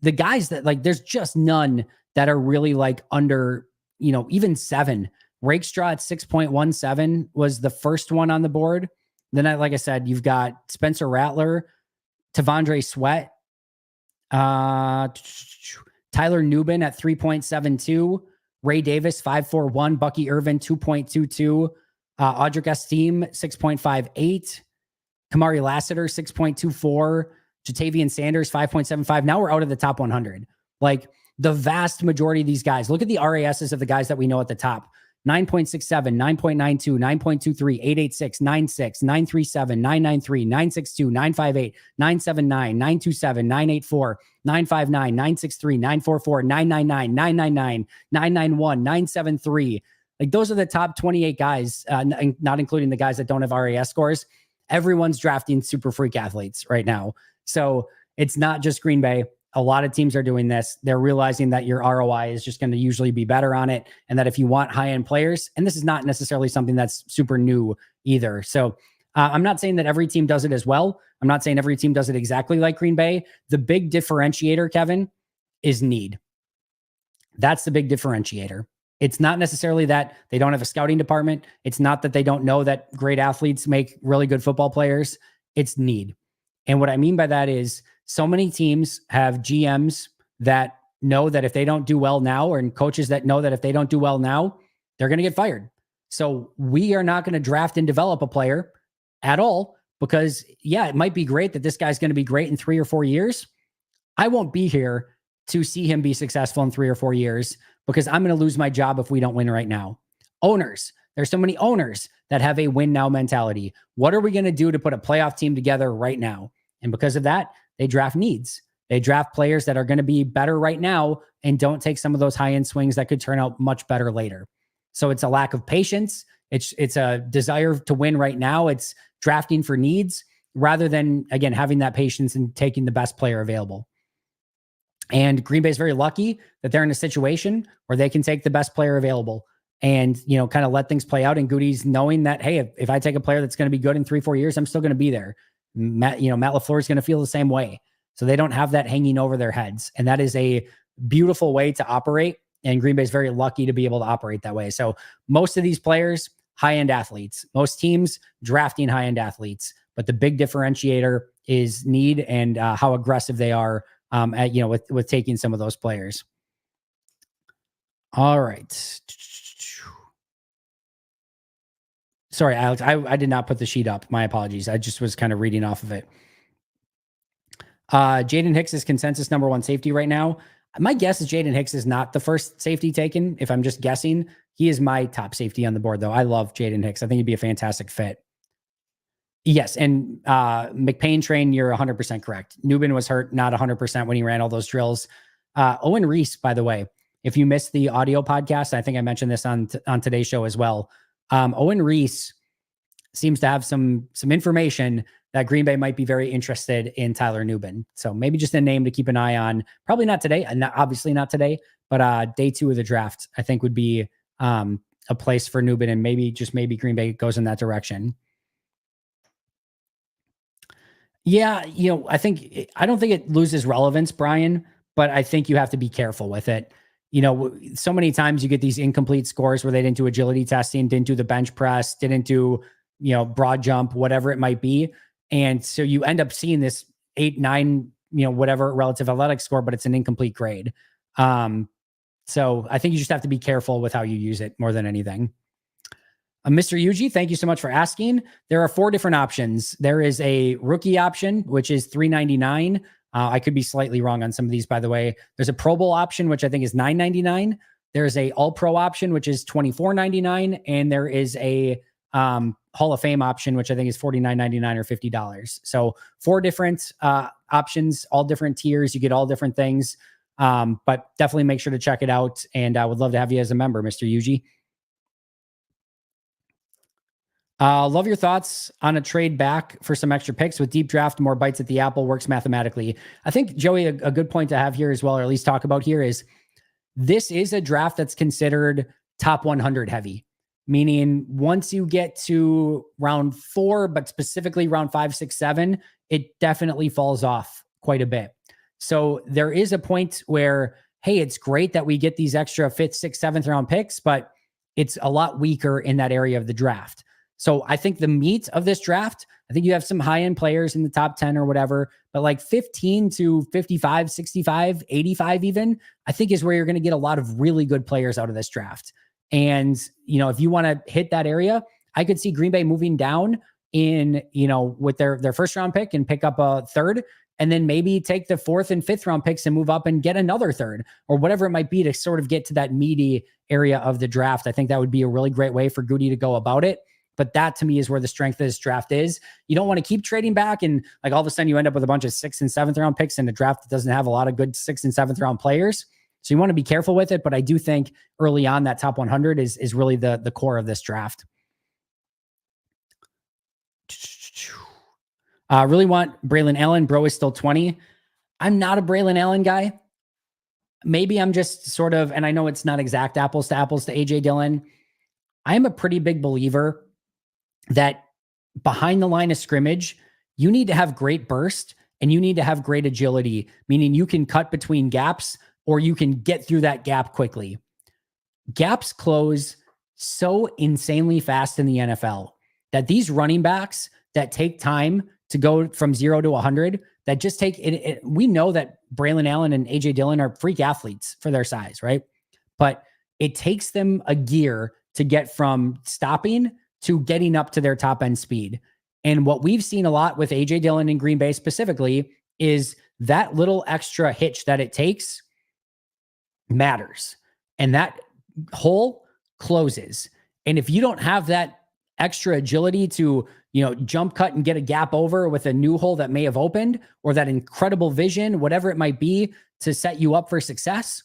Speaker 1: the guys that like, there's just none that are really like under, even 7. Rakestraw at 6.17 was the first one on the board. Then, like I said, you've got Spencer Rattler, Tavondre Sweat, Tyler Nubin at 3.72, Ray Davis, 5.41, Bucky Irvin, 2.22, Audric Esteem, 6.58, Kamari Lassiter, 6.24, Jatavian Sanders, 5.75. Now we're out of the top 100. Like the vast majority of these guys, look at the RASs of the guys that we know at the top. 9.67, 9.92, 9.23, 886, 96, 937, 993, 962, 958, 979, 927, 984, 959, 963, 944, 999, 999, 991, 973. Like those are the top 28 guys, not including the guys that don't have RAS scores. Everyone's drafting super freak athletes right now. So it's not just Green Bay. A lot of teams are doing this. They're realizing that your ROI is just going to usually be better on it. And that if you want high-end players, and this is not necessarily something that's super new either. So I'm not saying that every team does it as well. I'm not saying every team does it exactly like Green Bay. The big differentiator, Kevin, is need. That's the big differentiator. It's not necessarily that they don't have a scouting department. It's not that they don't know that great athletes make really good football players. It's need. And what I mean by that is so many teams have GMs that know that if they don't do well now, and coaches that know that if they don't do well now, they're going to get fired. So we are not going to draft and develop a player at all because, yeah, it might be great that this guy's going to be great in 3 or 4 years. I won't be here to see him be successful in 3 or 4 years because I'm going to lose my job if we don't win right now. Owners, there's so many owners that have a win now mentality. What are we going to do to put a playoff team together right now? And because of that, they draft needs. They draft players that are going to be better right now and don't take some of those high-end swings that could turn out much better later. So it's a lack of patience. It's a desire to win right now. It's drafting for needs rather than, again, having that patience and taking the best player available. And Green Bay is very lucky that they're in a situation where they can take the best player available and, kind of let things play out. And Goody's knowing that, hey, if I take a player that's going to be good in 3-4 years, I'm still going to be there. Matt LaFleur is going to feel the same way. So they don't have that hanging over their heads. And that is a beautiful way to operate. And Green Bay is very lucky to be able to operate that way. So most of these players, high-end athletes, most teams drafting high-end athletes, but the big differentiator is need and how aggressive they are with taking some of those players. All right. Sorry, Alex, I did not put the sheet up. My apologies. I just was kind of reading off of it. Jaden Hicks is consensus number 1 safety right now. My guess is Jaden Hicks is not the first safety taken. If I'm just guessing, he is my top safety on the board, though. I love Jaden Hicks. I think he'd be a fantastic fit. Yes, and McPain train, you're 100% correct. Nubin was hurt, not 100% when he ran all those drills. Owen Reese, by the way, if you missed the audio podcast, I think I mentioned this on today's show as well. Owen Reese seems to have some information that Green Bay might be very interested in Tyler Nubin. So maybe just a name to keep an eye on. Probably not today, obviously not today, but day 2 of the draft, I think would be a place for Nubin, and maybe Green Bay goes in that direction. Yeah, I don't think it loses relevance, Brian, but I think you have to be careful with it. So many times you get these incomplete scores where they didn't do agility testing, didn't do the bench press, didn't do, broad jump, whatever it might be. And so you end up seeing this 8, 9, whatever relative athletic score, but it's an incomplete grade. So I think you just have to be careful with how you use it more than anything. Mr. Yuji, thank you so much for asking. There are 4 different options. There is a rookie option, which is $3.99. I could be slightly wrong on some of these, by the way. There's a Pro Bowl option, which I think is $9.99. There's a All Pro option, which is $24.99. And there is a Hall of Fame option, which I think is $49.99 or $50. So 4 different options, all different tiers. You get all different things. But definitely make sure to check it out. And I would love to have you as a member, Mr. Yuji. Love your thoughts on a trade back for some extra picks. With deep draft, more bites at the apple works mathematically. I think, Joey, a good point to have here as well, or at least talk about here, is this is a draft that's considered top 100 heavy, meaning once you get to round 4, but specifically round 5, 6, 7, it definitely falls off quite a bit. So there is a point where, hey, it's great that we get these extra 5th, 6th, 7th round picks, but it's a lot weaker in that area of the draft. So I think the meat of this draft, I think you have some high-end players in the top 10 or whatever, but like 15 to 55, 65, 85 even, I think is where you're going to get a lot of really good players out of this draft. And, if you want to hit that area, I could see Green Bay moving down in, with their first round pick and pick up a 3rd, and then maybe take the 4th and 5th round picks and move up and get another 3rd or whatever it might be to sort of get to that meaty area of the draft. I think that would be a really great way for Goody to go about it. But that to me is where the strength of this draft is. You don't want to keep trading back and like all of a sudden you end up with a bunch of 6th and 7th round picks in a draft that doesn't have a lot of good 6th and 7th round players. So you want to be careful with it. But I do think early on that top 100 is really the core of this draft. Really want Braylon Allen. Bro is still 20. I'm not a Braylon Allen guy. Maybe I'm just sort of, and I know it's not exact apples to AJ Dillon. I'm a pretty big believer that behind the line of scrimmage, you need to have great burst and you need to have great agility, meaning you can cut between gaps or you can get through that gap quickly. Gaps close so insanely fast in the NFL that these running backs that take time to go from 0 to 100, that just take it. We know that Braylon Allen and AJ Dillon are freak athletes for their size, right? But it takes them a gear to get from stopping to getting up to their top end speed. And what we've seen a lot with AJ Dillon in Green Bay specifically is that little extra hitch that it takes matters. And that hole closes. And if you don't have that extra agility to, jump cut and get a gap over with a new hole that may have opened, or that incredible vision, whatever it might be to set you up for success,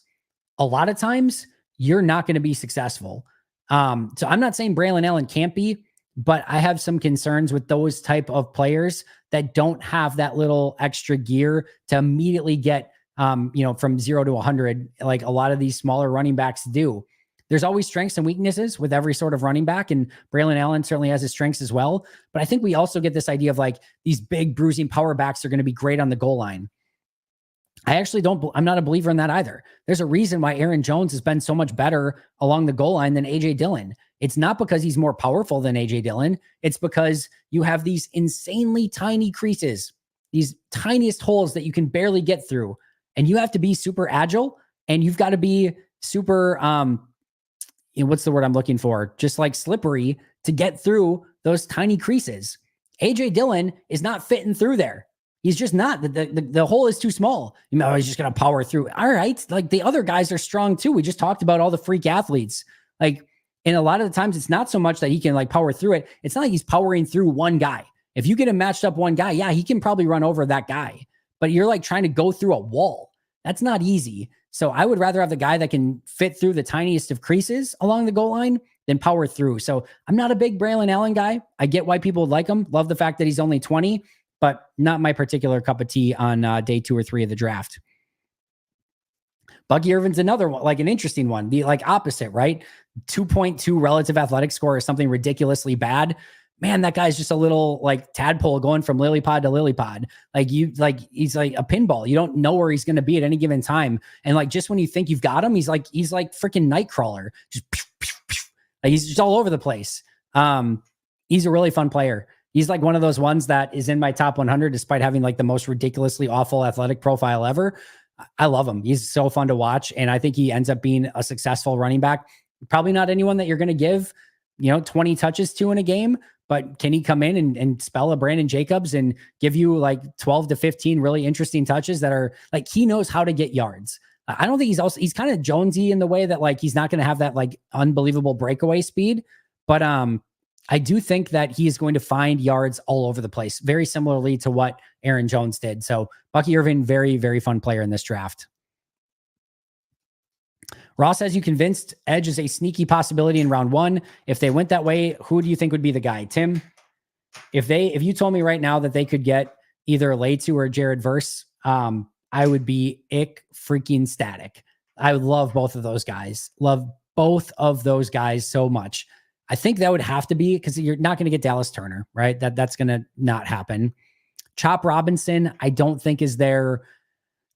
Speaker 1: a lot of times you're not going to be successful. So I'm not saying Braylon Allen can't be, but I have some concerns with those type of players that don't have that little extra gear to immediately get, from 0 to 100, like a lot of these smaller running backs do. There's always strengths and weaknesses with every sort of running back, and Braylon Allen certainly has his strengths as well. But I think we also get this idea of like these big bruising power backs are going to be great on the goal line. I'm not a believer in that either. There's a reason why Aaron Jones has been so much better along the goal line than AJ Dillon. It's not because he's more powerful than AJ Dillon. It's because you have these insanely tiny creases, these tiniest holes that you can barely get through. And you have to be super agile and you've got to be super, what's the word I'm looking for? Just like slippery to get through those tiny creases. AJ Dillon is not fitting through there. He's just not. The hole is too small. He's just going to power through. All right. Like the other guys are strong too. We just talked about all the freak athletes. Like, and a lot of the times it's not so much that he can like power through it. It's not like he's powering through one guy. If you get him matched up one guy, yeah, he can probably run over that guy. But you're like trying to go through a wall. That's not easy. So I would rather have the guy that can fit through the tiniest of creases along the goal line than power through. So I'm not a big Braylon Allen guy. I get why people would like him. Love the fact that he's only 20, but not my particular cup of tea on day 2 or 3 of the draft. Bucky Irvin's another one, like an interesting one. The like opposite, right? 2.2 relative athletic score is something ridiculously bad. Man, that guy's just a little like tadpole going from lily pod to lily pod. He's like a pinball. You don't know where he's going to be at any given time. And like, just when you think you've got him, he's like freaking Nightcrawler. Just pew, pew, pew. Like, he's just all over the place. He's a really fun player. He's like one of those ones that is in my top 100 despite having like the most ridiculously awful athletic profile ever. I love him. He's so fun to watch. And I think he ends up being a successful running back. Probably not anyone that you're going to give, 20 touches to in a game, but can he come in and spell a Brandon Jacobs and give you like 12 to 15 really interesting touches that are like, he knows how to get yards. I don't think he's kind of Jonesy in the way that like, he's not going to have that like unbelievable breakaway speed, but I do think that he is going to find yards all over the place, very similarly to what Aaron Jones did. So Bucky Irvin, very, very fun player in this draft. Ross says, you convinced edge is a sneaky possibility in round 1. If they went that way, who do you think would be the guy? Tim, if you told me right now that they could get either Leitu or Jared Verse, I would be freaking static. I would love both of those guys. Love both of those guys so much. I think that would have to be, because you're not going to get Dallas Turner, right? That's going to not happen. Chop Robinson, I don't think is their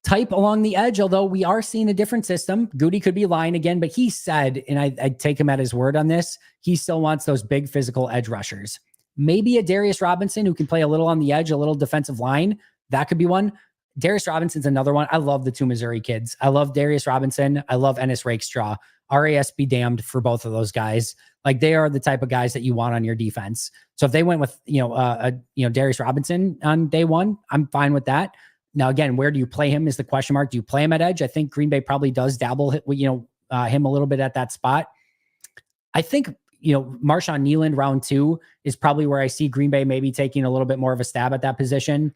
Speaker 1: type along the edge, although we are seeing a different system. Goody could be lying again, but he said, and I take him at his word on this, he still wants those big physical edge rushers. Maybe a Darius Robinson who can play a little on the edge, a little defensive line. That could be one. Darius Robinson's another one. I love the 2 Missouri kids. I love Darius Robinson. I love Ennis Rakestraw. RAS be damned for both of those guys. Like, they are the type of guys that you want on your defense. So if they went with, Darius Robinson on day 1, I'm fine with that. Now, again, where do you play him is the question mark. Do you play him at edge? I think Green Bay probably does dabble, him a little bit at that spot. I think, Marshawn Nealand round 2 is probably where I see Green Bay maybe taking a little bit more of a stab at that position.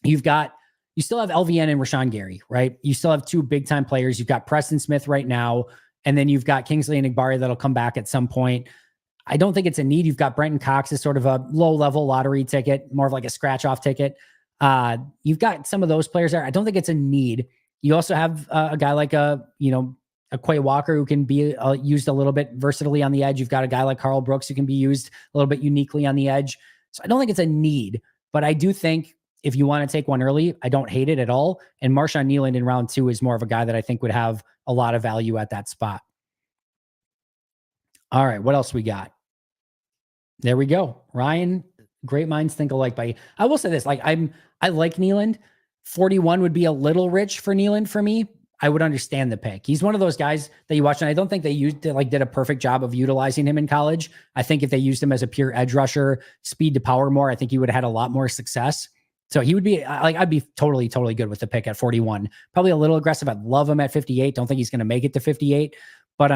Speaker 1: You still have LVN and Rashawn Gary, right? You still have 2 big time players. You've got Preston Smith right now, and then you've got Kingsley and Igbari that'll come back at some point. I don't think it's a need. You've got Brenton Cox as sort of a low level lottery ticket, more of like a scratch off ticket. You've got some of those players there. I don't think it's a need. You also have a guy like a Quay Walker who can be used a little bit versatilely on the edge. You've got a guy like Carl Brooks who can be used a little bit uniquely on the edge. So I don't think it's a need, but I do think if you want to take one early, I don't hate it at all. And Marshawn Nealand in round 2 is more of a guy that I think would have a lot of value at that spot. All right. What else we got? There we go. Ryan, great minds think alike. I will say this, I like Nealand. 41 would be a little rich for Nealand for me. I would understand the pick. He's one of those guys that you watch, and I don't think they did a perfect job of utilizing him in college. I think if they used him as a pure edge rusher, speed to power more, I think he would have had a lot more success. So he would be I'd be totally, totally good with the pick at 41. Probably a little aggressive. I'd love him at 58. Don't think he's going to make it to 58, but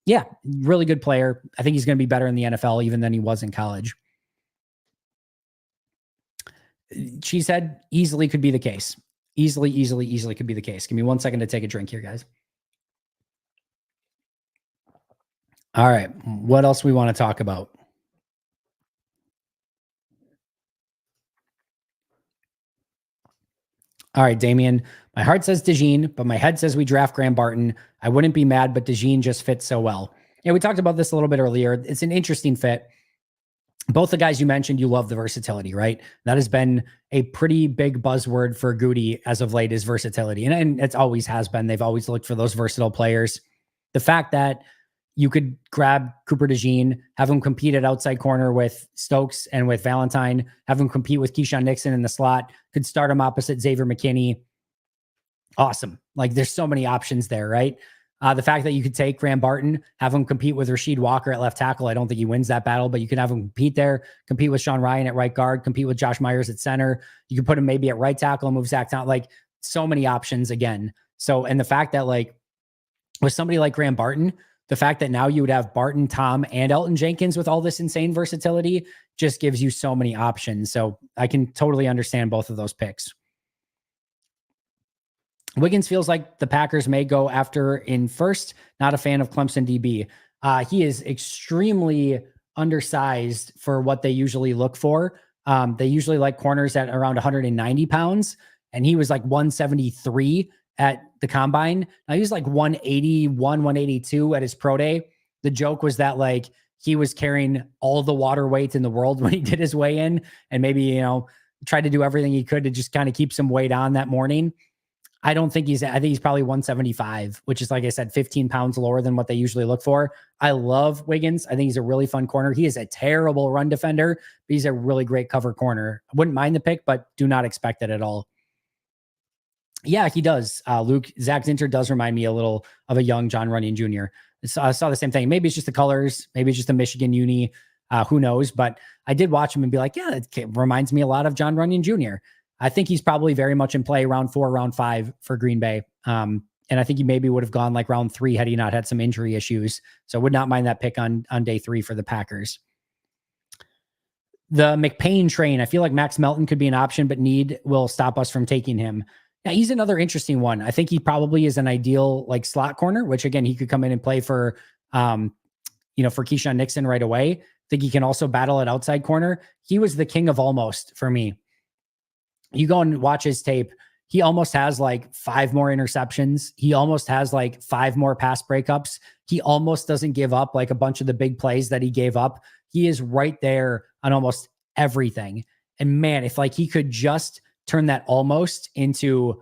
Speaker 1: yeah, really good player. I think he's going to be better in the NFL even than he was in college. She said easily could be the case. Easily could be the case. Give me 1 second to take a drink here, guys. All right. What else we want to talk about? All right, Damien. My heart says DeJean, but my head says we draft Graham Barton. I wouldn't be mad, but DeJean just fits so well. Yeah, we talked about this a little bit earlier. It's an interesting fit. Both the guys you mentioned, you love the versatility, right? That has been a pretty big buzzword for Goody as of late, is versatility. And it always has been. They've always looked for those versatile players. The fact that you could grab Cooper DeJean, have him compete at outside corner with Stokes and with Valentine, have him compete with Keyshawn Nixon in the slot, could start him opposite Xavier McKinney. Awesome. Like, there's so many options there, right? The fact that you could take Graham Barton, have him compete with Rasheed Walker at left tackle. I don't think he wins that battle, but you can have him compete there, compete with Sean Ryan at right guard, compete with Josh Myers at center. You could put him maybe at right tackle and move Zach down. Like, so many options again. So, and the fact that like with somebody like Graham Barton, the fact that now you would have Barton, Tom, and Elton Jenkins with all this insane versatility just gives you so many options. So I can totally understand both of those picks. Wiggins feels like the Packers may go after in first. Not a fan of Clemson DB. He is extremely undersized for what they usually look for. They usually like corners at around 190 pounds, and he was like 173 at the combine. Now he was like 181, 182 at his pro day. The joke was that like he was carrying all the water weight in the world when he did his weigh in, and maybe, tried to do everything he could to just kind of keep some weight on that morning. I don't think I think he's probably 175, which is, like I said, 15 pounds lower than what they usually look for. I love Wiggins. I think he's a really fun corner. He is a terrible run defender, but he's a really great cover corner. I wouldn't mind the pick, but do not expect it at all. Yeah, he does. Luke, Zach Zinter does remind me a little of a young John Runyon Jr. So I saw the same thing. Maybe it's just the colors. Maybe it's just a Michigan uni. Who knows? But I did watch him and be like, yeah, it reminds me a lot of John Runyon Jr. I think he's probably very much in play round 4, round 5 for Green Bay. And I think he maybe would have gone like round 3 had he not had some injury issues. So I would not mind that pick on day 3 for the Packers. The McPayne train. I feel like Max Melton could be an option, but need will stop us from taking him. Yeah, he's another interesting one. I think he probably is an ideal like slot corner, which again, he could come in and play for, for Keyshawn Nixon right away. I think he can also battle at outside corner. He was the king of almost for me. You go and watch his tape. He almost has like 5 more interceptions. He almost has like 5 more pass breakups. He almost doesn't give up like a bunch of the big plays that he gave up. He is right there on almost everything. And man, if like he could just turn that almost into,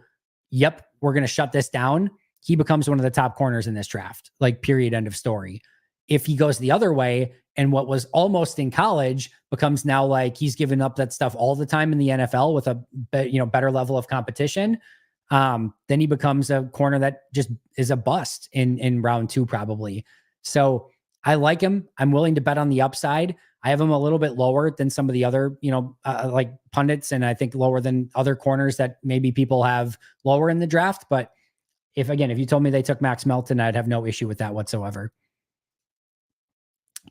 Speaker 1: yep, we're going to shut this down, he becomes one of the top corners in this draft, like period, end of story. If he goes the other way and what was almost in college becomes now like he's giving up that stuff all the time in the NFL with a better level of competition, then he becomes a corner that just is a bust in round 2 probably. So I like him. I'm willing to bet on the upside. I have him a little bit lower than some of the other, like pundits, and I think lower than other corners that maybe people have lower in the draft. But if you told me they took Max Melton, I'd have no issue with that whatsoever.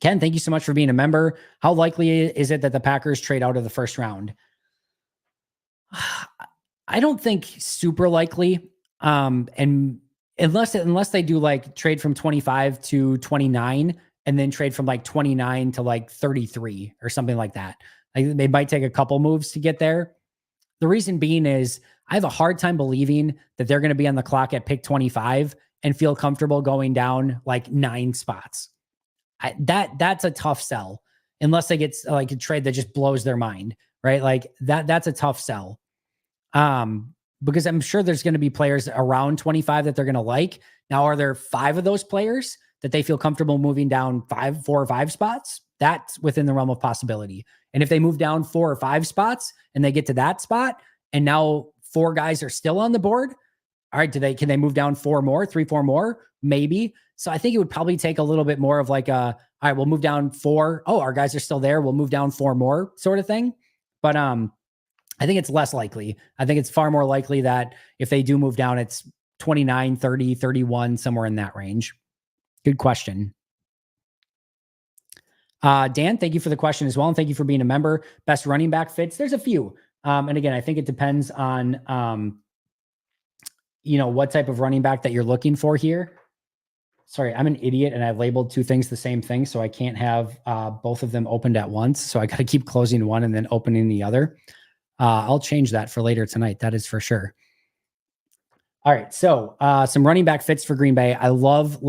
Speaker 1: Ken, thank you so much for being a member. How likely is it that the Packers trade out of the first round? I don't think super likely. And unless they do like trade from 25 to 29 and then trade from like 29 to like 33 or something like that. Like they might take a couple moves to get there. The reason being is I have a hard time believing that they're going to be on the clock at pick 25 and feel comfortable going down like 9 spots. That's a tough sell unless they get like a trade that just blows their mind, right? Like that's a tough sell. Because I'm sure there's going to be players around 25 that they're going to like. Now, are there 5 of those players that they feel comfortable moving down 4 or 5 spots? That's within the realm of possibility. And if they move down 4 or 5 spots and they get to that spot and now 4 guys are still on the board, all right, can they move down 4 more, 3, 4 more? Maybe. So I think it would probably take a little bit more of like all right, we'll move down 4. Oh, our guys are still there. We'll move down 4 more sort of thing. But I think it's less likely. I think it's far more likely that if they do move down, it's 29, 30, 31, somewhere in that range. Good question. Dan, thank you for the question as well. And thank you for being a member. Best running back fits. There's a few. And again, I think it depends on, what type of running back that you're looking for here. Sorry, I'm an idiot and I've labeled 2 things the same thing. So I can't have both of them opened at once. So I got to keep closing one and then opening the other. I'll change that for later tonight. That is for sure. All right. So some running back fits for Green Bay. I love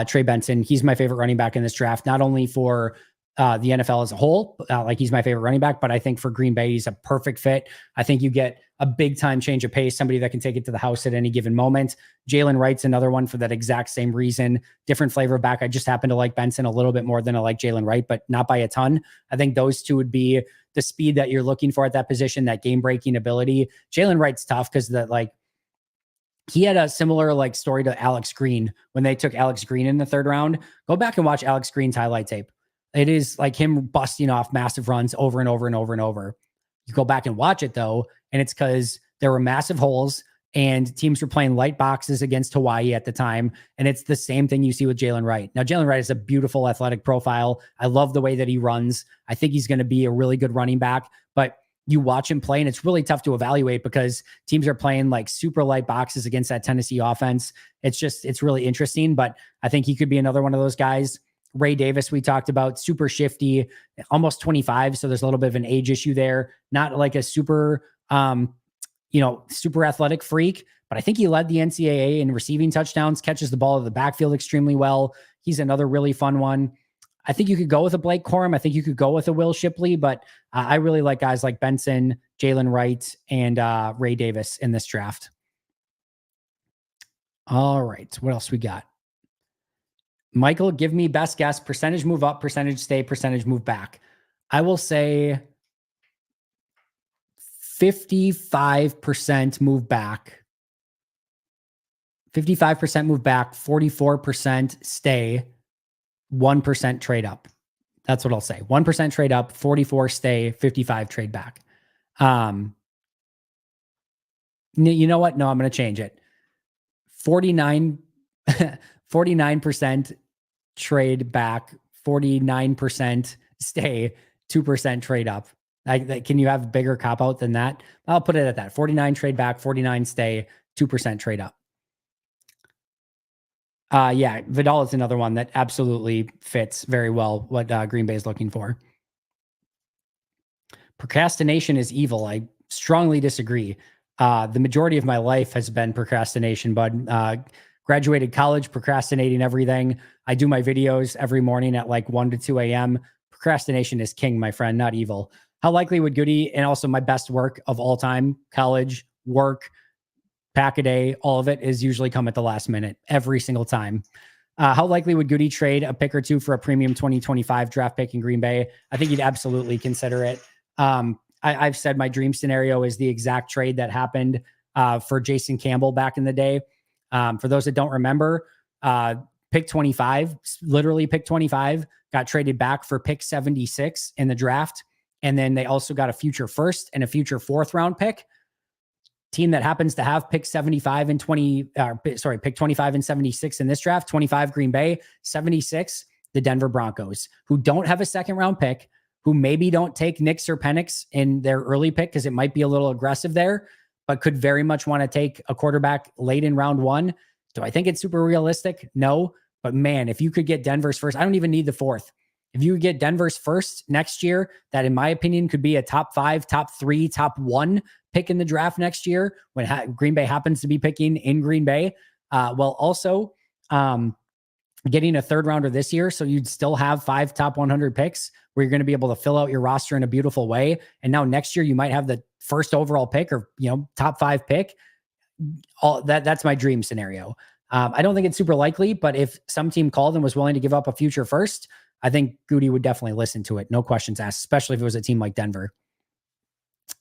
Speaker 1: Trey Benson. He's my favorite running back in this draft, not only for the NFL as a whole, like he's my favorite running back, but I think for Green Bay, he's a perfect fit. I think you get a big time change of pace, somebody that can take it to the house at any given moment. Jalen Wright's another one for that exact same reason. Different flavor back. I just happen to like Benson a little bit more than I like Jalen Wright, but not by a ton. I think those 2 would be the speed that you're looking for at that position, that game breaking ability. Jalen Wright's tough because he had a similar story to Alex Green when they took Alex Green in the 3rd round. Go back and watch Alex Green's highlight tape. It is like him busting off massive runs over and over and over and over. You go back and watch it though, and it's because there were massive holes and teams were playing light boxes against Hawaii at the time. And it's the same thing you see with Jalen Wright. Now, Jalen Wright is a beautiful athletic profile. I love the way that he runs. I think he's going to be a really good running back, but you watch him play and it's really tough to evaluate because teams are playing like super light boxes against that Tennessee offense. It's really interesting, but I think he could be another one of those guys. Ray Davis, we talked about, super shifty, almost 25. So there's a little bit of an age issue there. Not like a super, super athletic freak, but I think he led the NCAA in receiving touchdowns, catches the ball out of the backfield extremely well. He's another really fun one. I think you could go with a Blake Corum. I think you could go with a Will Shipley, but I really like guys like Benson, Jalen Wright, and Ray Davis in this draft. All right. What else we got? Michael, give me best guess. Percentage move up, percentage stay, percentage move back. I will say 55% move back. 55% move back, 44% stay, 1% trade up. That's what I'll say. 1% trade up, 44 stay, 55 trade back. You know what? No, I'm going to change it. 49% trade back, 49% stay, 2% trade up. Can you have a bigger cop out than that? I'll put it at that. 49 trade back, 49 stay, 2% trade up. Yeah, Vidal is another one that absolutely fits very well what Green Bay is looking for. Procrastination is evil. I strongly disagree. The majority of my life has been procrastination, bud. Graduated college, procrastinating everything. I do my videos every morning at like 1 to 2 a.m. Procrastination is king, my friend, not evil. How likely would Goody, and also my best work of all time, college, work, pack a day, all of it is usually come at the last minute every single time. How likely would Goody trade a pick or two for a premium 2025 draft pick in Green Bay? I think he'd absolutely consider it. I've said my dream scenario is the exact trade that happened for Jason Campbell back in the day. For those that don't remember, pick 25, literally pick 25, got traded back for pick 76 in the draft. And then they also got a future first and a future fourth round pick. Team that happens to have pick 75 and pick 25 and 76 in this draft, 25 Green Bay, 76 the Denver Broncos, who don't have a second round pick, who maybe don't take Nix or Penix in their early pick because it might be a little aggressive there, but could very much want to take a quarterback late in round one. Do I think it's super realistic? No. But man, if you could get Denver's first, I don't even need the fourth. If you get Denver's first next year, that in my opinion could be a top 5, top 3, top 1 pick in the draft next year when Green Bay happens to be picking in Green Bay. Also getting a third rounder this year. So you'd still have 5 top 100 picks where you're going to be able to fill out your roster in a beautiful way. And now next year you might have the first overall pick or, top 5 pick. That's my dream scenario. I don't think it's super likely, but if some team called and was willing to give up a future first, I think Goody would definitely listen to it. No questions asked, especially if it was a team like Denver.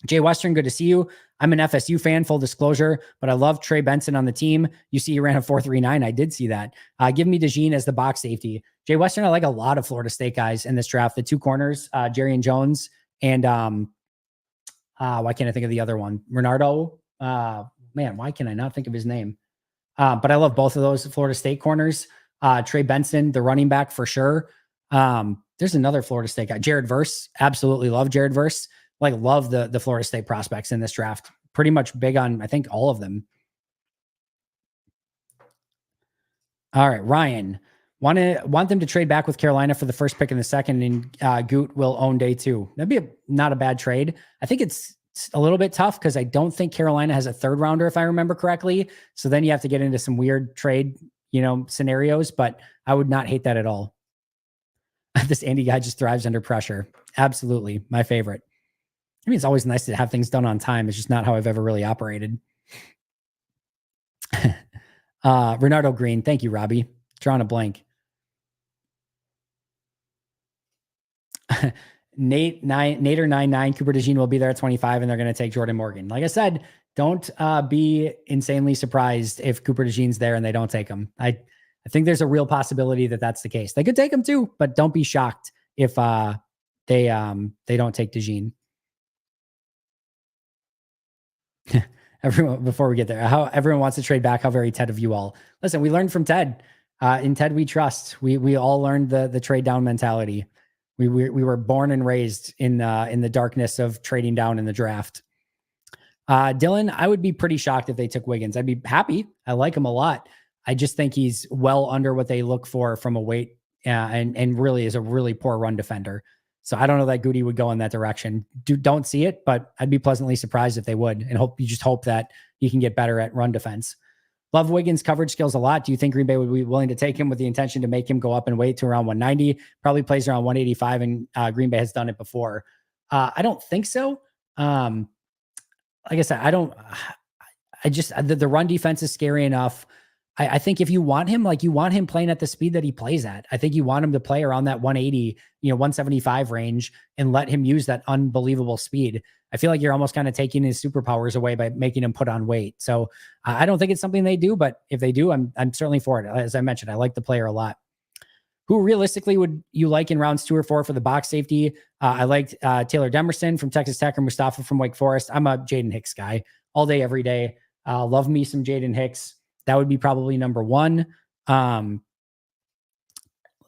Speaker 1: Jay Western, good to see you. I'm an FSU fan, full disclosure, but I love Trey Benson on the team. You see, he ran a 4.39. I did see that. Give me DeJean as the box safety. Jay Western, I like a lot of Florida State guys in this draft. The 2 corners, Jerry and Jones, and why can't I think of the other one? Renardo. Man, why can I not think of his name? But I love both of those Florida State corners. Trey Benson, the running back for sure. There's another Florida State guy, Jared Verse. Absolutely love Jared Verse. Love the Florida State prospects in this draft. Pretty much big on, I think, all of them. All right, Ryan. Want them to trade back with Carolina for the first pick in the second, and Goot will own day 2. That'd be not a bad trade. I think it's a little bit tough because I don't think Carolina has a third rounder, if I remember correctly. So then you have to get into some weird trade, scenarios, but I would not hate that at all. This Andy guy just thrives under pressure. Absolutely. My favorite. I mean, it's always nice to have things done on time. It's just not how I've ever really operated. Renardo Green. Thank you, Robbie. Drawing a blank. Nader99, Cooper DeJean will be there at 25, and they're going to take Jordan Morgan. Like I said, don't be insanely surprised if Cooper DeJean's there and they don't take him. I think there's a real possibility that that's the case. They could take him too, but don't be shocked if they don't take DeJean. Everyone, before we get there, how everyone wants to trade back. How very Ted of you all. Listen, we learned from Ted. In Ted we trust. We all learned the trade down mentality. We were born and raised in the darkness of trading down in the draft. Dylan, I would be pretty shocked if they took Wiggins. I'd be happy. I like him a lot. I just think he's well under what they look for from a weight, and really is a really poor run defender. So I don't know that Goody would go in that direction. Don't see it, but I'd be pleasantly surprised if they would, and hope that he can get better at run defense. Love Wiggins' coverage skills a lot. Do you think Green Bay would be willing to take him with the intention to make him go up in weight to around 190? Probably plays around 185, and Green Bay has done it before. I don't think so. like I said, the run defense is scary enough. I think if you want him, like you want him playing at the speed that he plays at. I think you want him to play around that 180, 175 range and let him use that unbelievable speed. I feel like you're almost kind of taking his superpowers away by making him put on weight. So I don't think it's something they do, but if they do, I'm certainly for it. As I mentioned, I like the player a lot. Who realistically would you like in rounds 2 or 4 for the box safety? I liked Taylor Demerson from Texas Tech or Mustafa from Wake Forest. I'm a Jaden Hicks guy all day, every day. Love me some Jaden Hicks. That would be probably number 1. Let's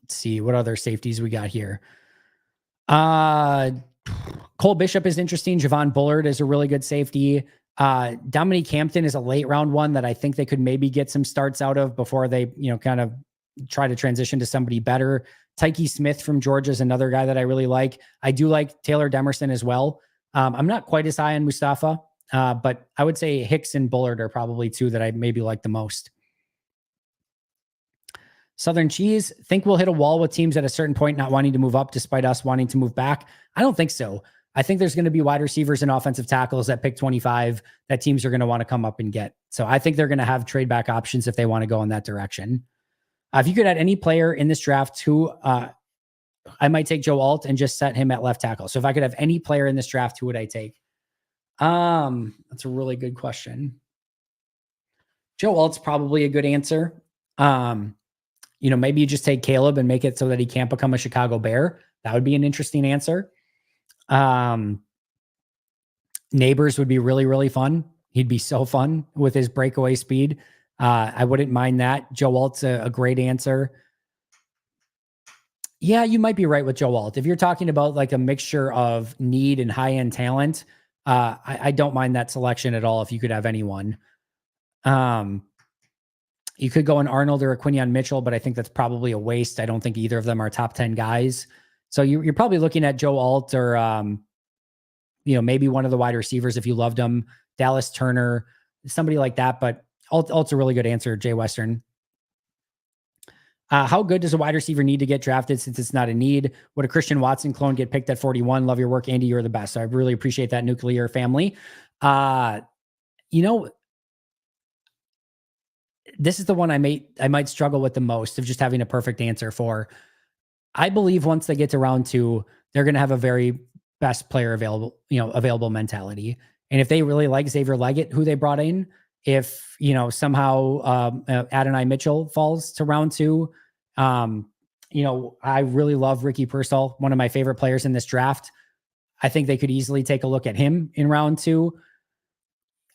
Speaker 1: see what other safeties we got here. Cole Bishop is interesting. Javon Bullard is a really good safety. Dominique Hampton is a late round one that I think they could maybe get some starts out of before they, kind of try to transition to somebody better. Tyke Smith from Georgia is another guy that I really like. I do like Taylor Demerson as well. I'm not quite as high on Mustafa, but I would say Hicks and Bullard are probably 2 that I maybe like the most. Southern Cheese, think we'll hit a wall with teams at a certain point not wanting to move up despite us wanting to move back? I don't think so. I think there's going to be wide receivers and offensive tackles at pick 25 that teams are going to want to come up and get. So I think they're going to have trade back options if they want to go in that direction. If you could add any player in this draft who I might take Joe Alt and just set him at left tackle. So if I could have any player in this draft, who would I take? That's a really good question. Joe Alt's probably a good answer. Maybe you just take Caleb and make it so that he can't become a Chicago Bear. That would be an interesting answer. Neighbors would be really, really fun. He'd be so fun with his breakaway speed. I wouldn't mind that. Joe Alt's a great answer. Yeah, you might be right with Joe Alt. If you're talking about like a mixture of need and high-end talent, I don't mind that selection at all if you could have anyone. You could go an Arnold or a Quinion Mitchell, but I think that's probably a waste. I don't think either of them are top 10 guys. So you're probably looking at Joe Alt or, maybe one of the wide receivers if you loved him, Dallas Turner, somebody like that. But Alt's a really good answer, Jay Western. How good does a wide receiver need to get drafted since it's not a need? Would a Christian Watson clone get picked at 41? Love your work, Andy. You're the best. So I really appreciate that, nuclear family. This is the one I might struggle with the most of just having a perfect answer for. I believe once they get to round 2, they're going to have a very best player available mentality. And if they really like Xavier Leggett, who they brought in, if, somehow Adonai Mitchell falls to round 2, I really love Ricky Pearsall, one of my favorite players in this draft. I think they could easily take a look at him in round 2.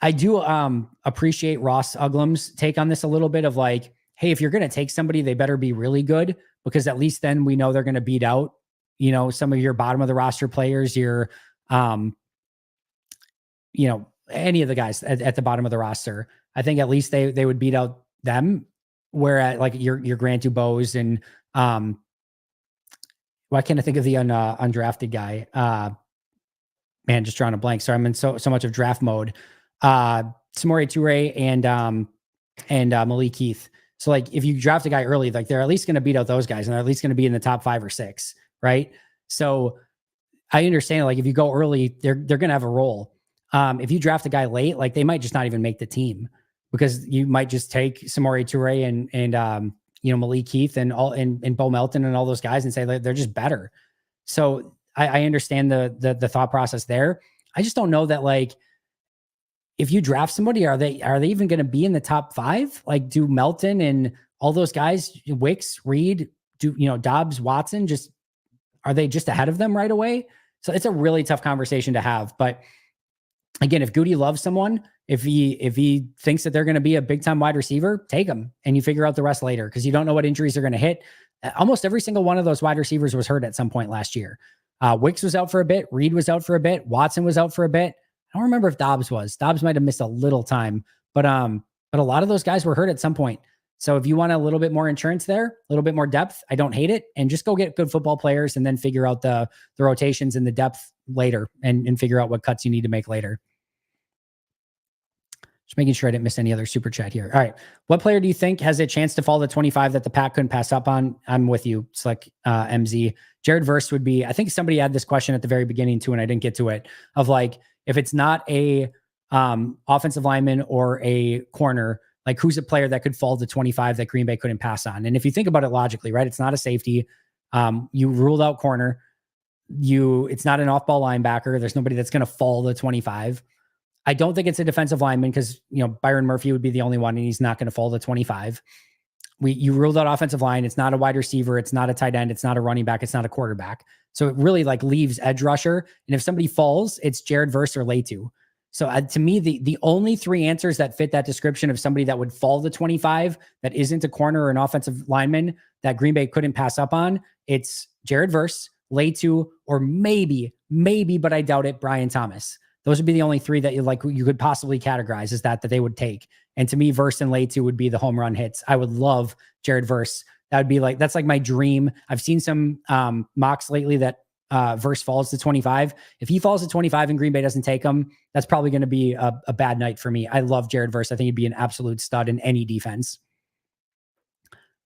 Speaker 1: I do appreciate Ross Uglum's take on this a little bit of like, hey, if you're going to take somebody, they better be really good, because at least then we know they're going to beat out, some of your bottom of the roster players, your, any of the guys at the bottom of the roster. I think at least they would beat out them. Where at like your Grant Dubose and why can't I think of the undrafted guy? Man, just drawing a blank. Sorry, I'm in so much of draft mode. Samori Toure and Malik Heath. So like if you draft a guy early, like they're at least going to beat out those guys and they're at least going to be in the top 5 or 6, right? So I understand like if you go early, they're going to have a role. If you draft a guy late, like they might just not even make the team, because you might just take Samori Toure and Malik Heath and Bo Melton and all those guys and say they're just better. So I understand the thought process there. I just don't know that like if you draft somebody, are they even going to be in the top 5? Like do Melton and all those guys, Wicks, Reed, Dobbs, Watson, are they just ahead of them right away? So it's a really tough conversation to have. But again, if Goody loves someone, if he thinks that they're going to be a big time wide receiver, take them and you figure out the rest later, because you don't know what injuries are going to hit. Almost every single one of those wide receivers was hurt at some point last year. Wicks was out for a bit. Reed was out for a bit. Watson was out for a bit. I don't remember if Dobbs was. Dobbs might have missed a little time, but a lot of those guys were hurt at some point. So if you want a little bit more insurance there, a little bit more depth, I don't hate it. And just go get good football players and then figure out the rotations and the depth later and figure out what cuts you need to make later. Just making sure I didn't miss any other super chat here. All right. What player do you think has a chance to fall to 25 that the Pack couldn't pass up on? I'm with you. It's like MZ. Jared Verse would be, I think somebody had this question at the very beginning too, and I didn't get to it, of like, if it's not a offensive lineman or a corner, like who's a player that could fall to 25 that Green Bay couldn't pass on? And if you think about it logically, right, it's not a safety. You ruled out corner. It's not an off-ball linebacker. There's nobody that's going to fall to 25. I don't think it's a defensive lineman because, Byron Murphy would be the only one and he's not going to fall to 25. You ruled out offensive line. It's not a wide receiver. It's not a tight end. It's not a running back. It's not a quarterback. So it really leaves edge rusher. And if somebody falls, it's Jared Verse or Letu. So to me, the only three answers that fit that description of somebody that would fall to 25 that isn't a corner or an offensive lineman that Green Bay couldn't pass up on, it's Jared Verse, Letu, or maybe, but I doubt it, Brian Thomas. Those would be the only three that you could possibly categorize as that they would take. And to me, Verse and Letu would be the home run hits. I would love Jared Verse. That would be that's my dream. I've seen some mocks lately that Verse falls to 25. If he falls to 25 and Green Bay doesn't take him, that's probably going to be a bad night for me. I love Jared Verse. I think he'd be an absolute stud in any defense.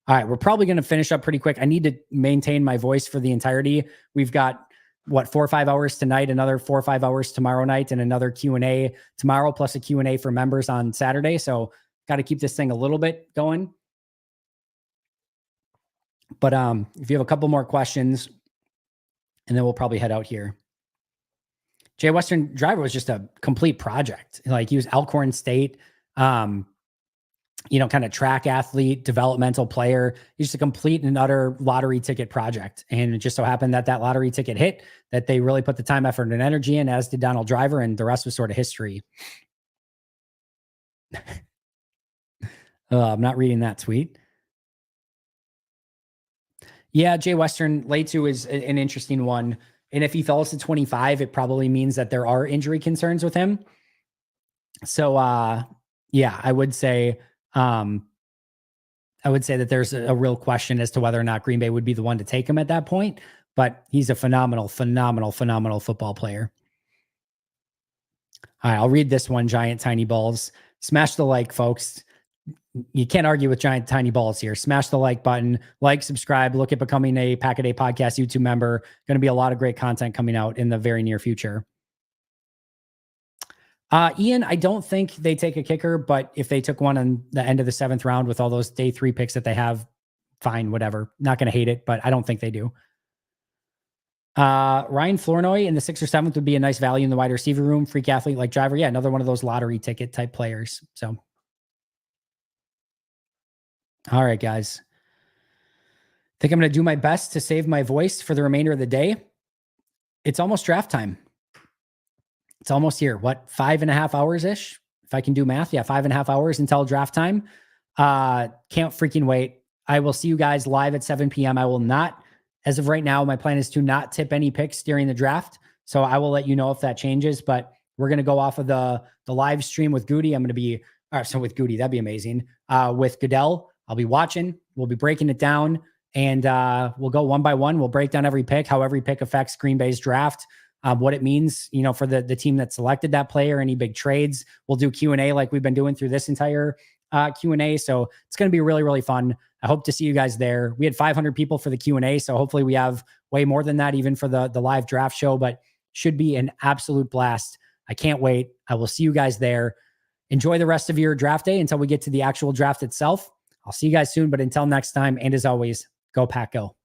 Speaker 1: All right, we're probably going to finish up pretty quick. I need to maintain my voice for the entirety. We've got 4 or 5 hours tonight, another 4 or 5 hours tomorrow night, and another Q&A tomorrow, plus a Q&A for members on Saturday. So got to keep this thing a little bit going. But if you have a couple more questions, and then we'll probably head out here. Jay Western Driver was just a complete project. He was Alcorn State, kind of track athlete, developmental player. He's just a complete and utter lottery ticket project. And it just so happened that lottery ticket hit, that they really put the time, effort, and energy in, as did Donald Driver, and the rest was sort of history. I'm not reading that tweet. Yeah, Jay Western, Letu is an interesting one. And if he falls to 25, it probably means that there are injury concerns with him. So, yeah, I would say that there's a real question as to whether or not Green Bay would be the one to take him at that point. But he's a phenomenal football player. All right, I'll read this one, Giant Tiny Balls. Smash the like, folks. You can't argue with Giant Tiny Balls here. Smash the like button, subscribe, look at becoming a Pack a Day Podcast YouTube member. Going to be a lot of great content coming out in the very near future. Ian, I don't think they take a kicker, but if they took one on the end of the 7th round with all those day 3 picks that they have, fine, whatever. Not going to hate it, but I don't think they do. Ryan Flournoy in the 6th or 7th would be a nice value in the wide receiver room. Freak athlete like Driver. Yeah, another one of those lottery ticket type players. So, all right, guys. I think I'm going to do my best to save my voice for the remainder of the day. It's almost draft time. It's almost here. 5.5 hours-ish? If I can do math. Yeah, 5.5 hours until draft time. Can't freaking wait. I will see you guys live at 7 p.m. I will not, as of right now, my plan is to not tip any picks during the draft. So I will let you know if that changes, but we're going to go off of the live stream with Goody. I'm going to be, with Goody, that'd be amazing. With Goodell, I'll be watching. We'll be breaking it down, and we'll go one by one. We'll break down every pick, how every pick affects Green Bay's draft, what it means, for the team that selected that player, any big trades. We'll do Q&A like we've been doing through this entire Q&A. So it's going to be really, really fun. I hope to see you guys there. We had 500 people for the Q&A, so hopefully we have way more than that even for the live draft show, but should be an absolute blast. I can't wait. I will see you guys there. Enjoy the rest of your draft day until we get to the actual draft itself. I'll see you guys soon, but until next time, and as always, go Pack Go.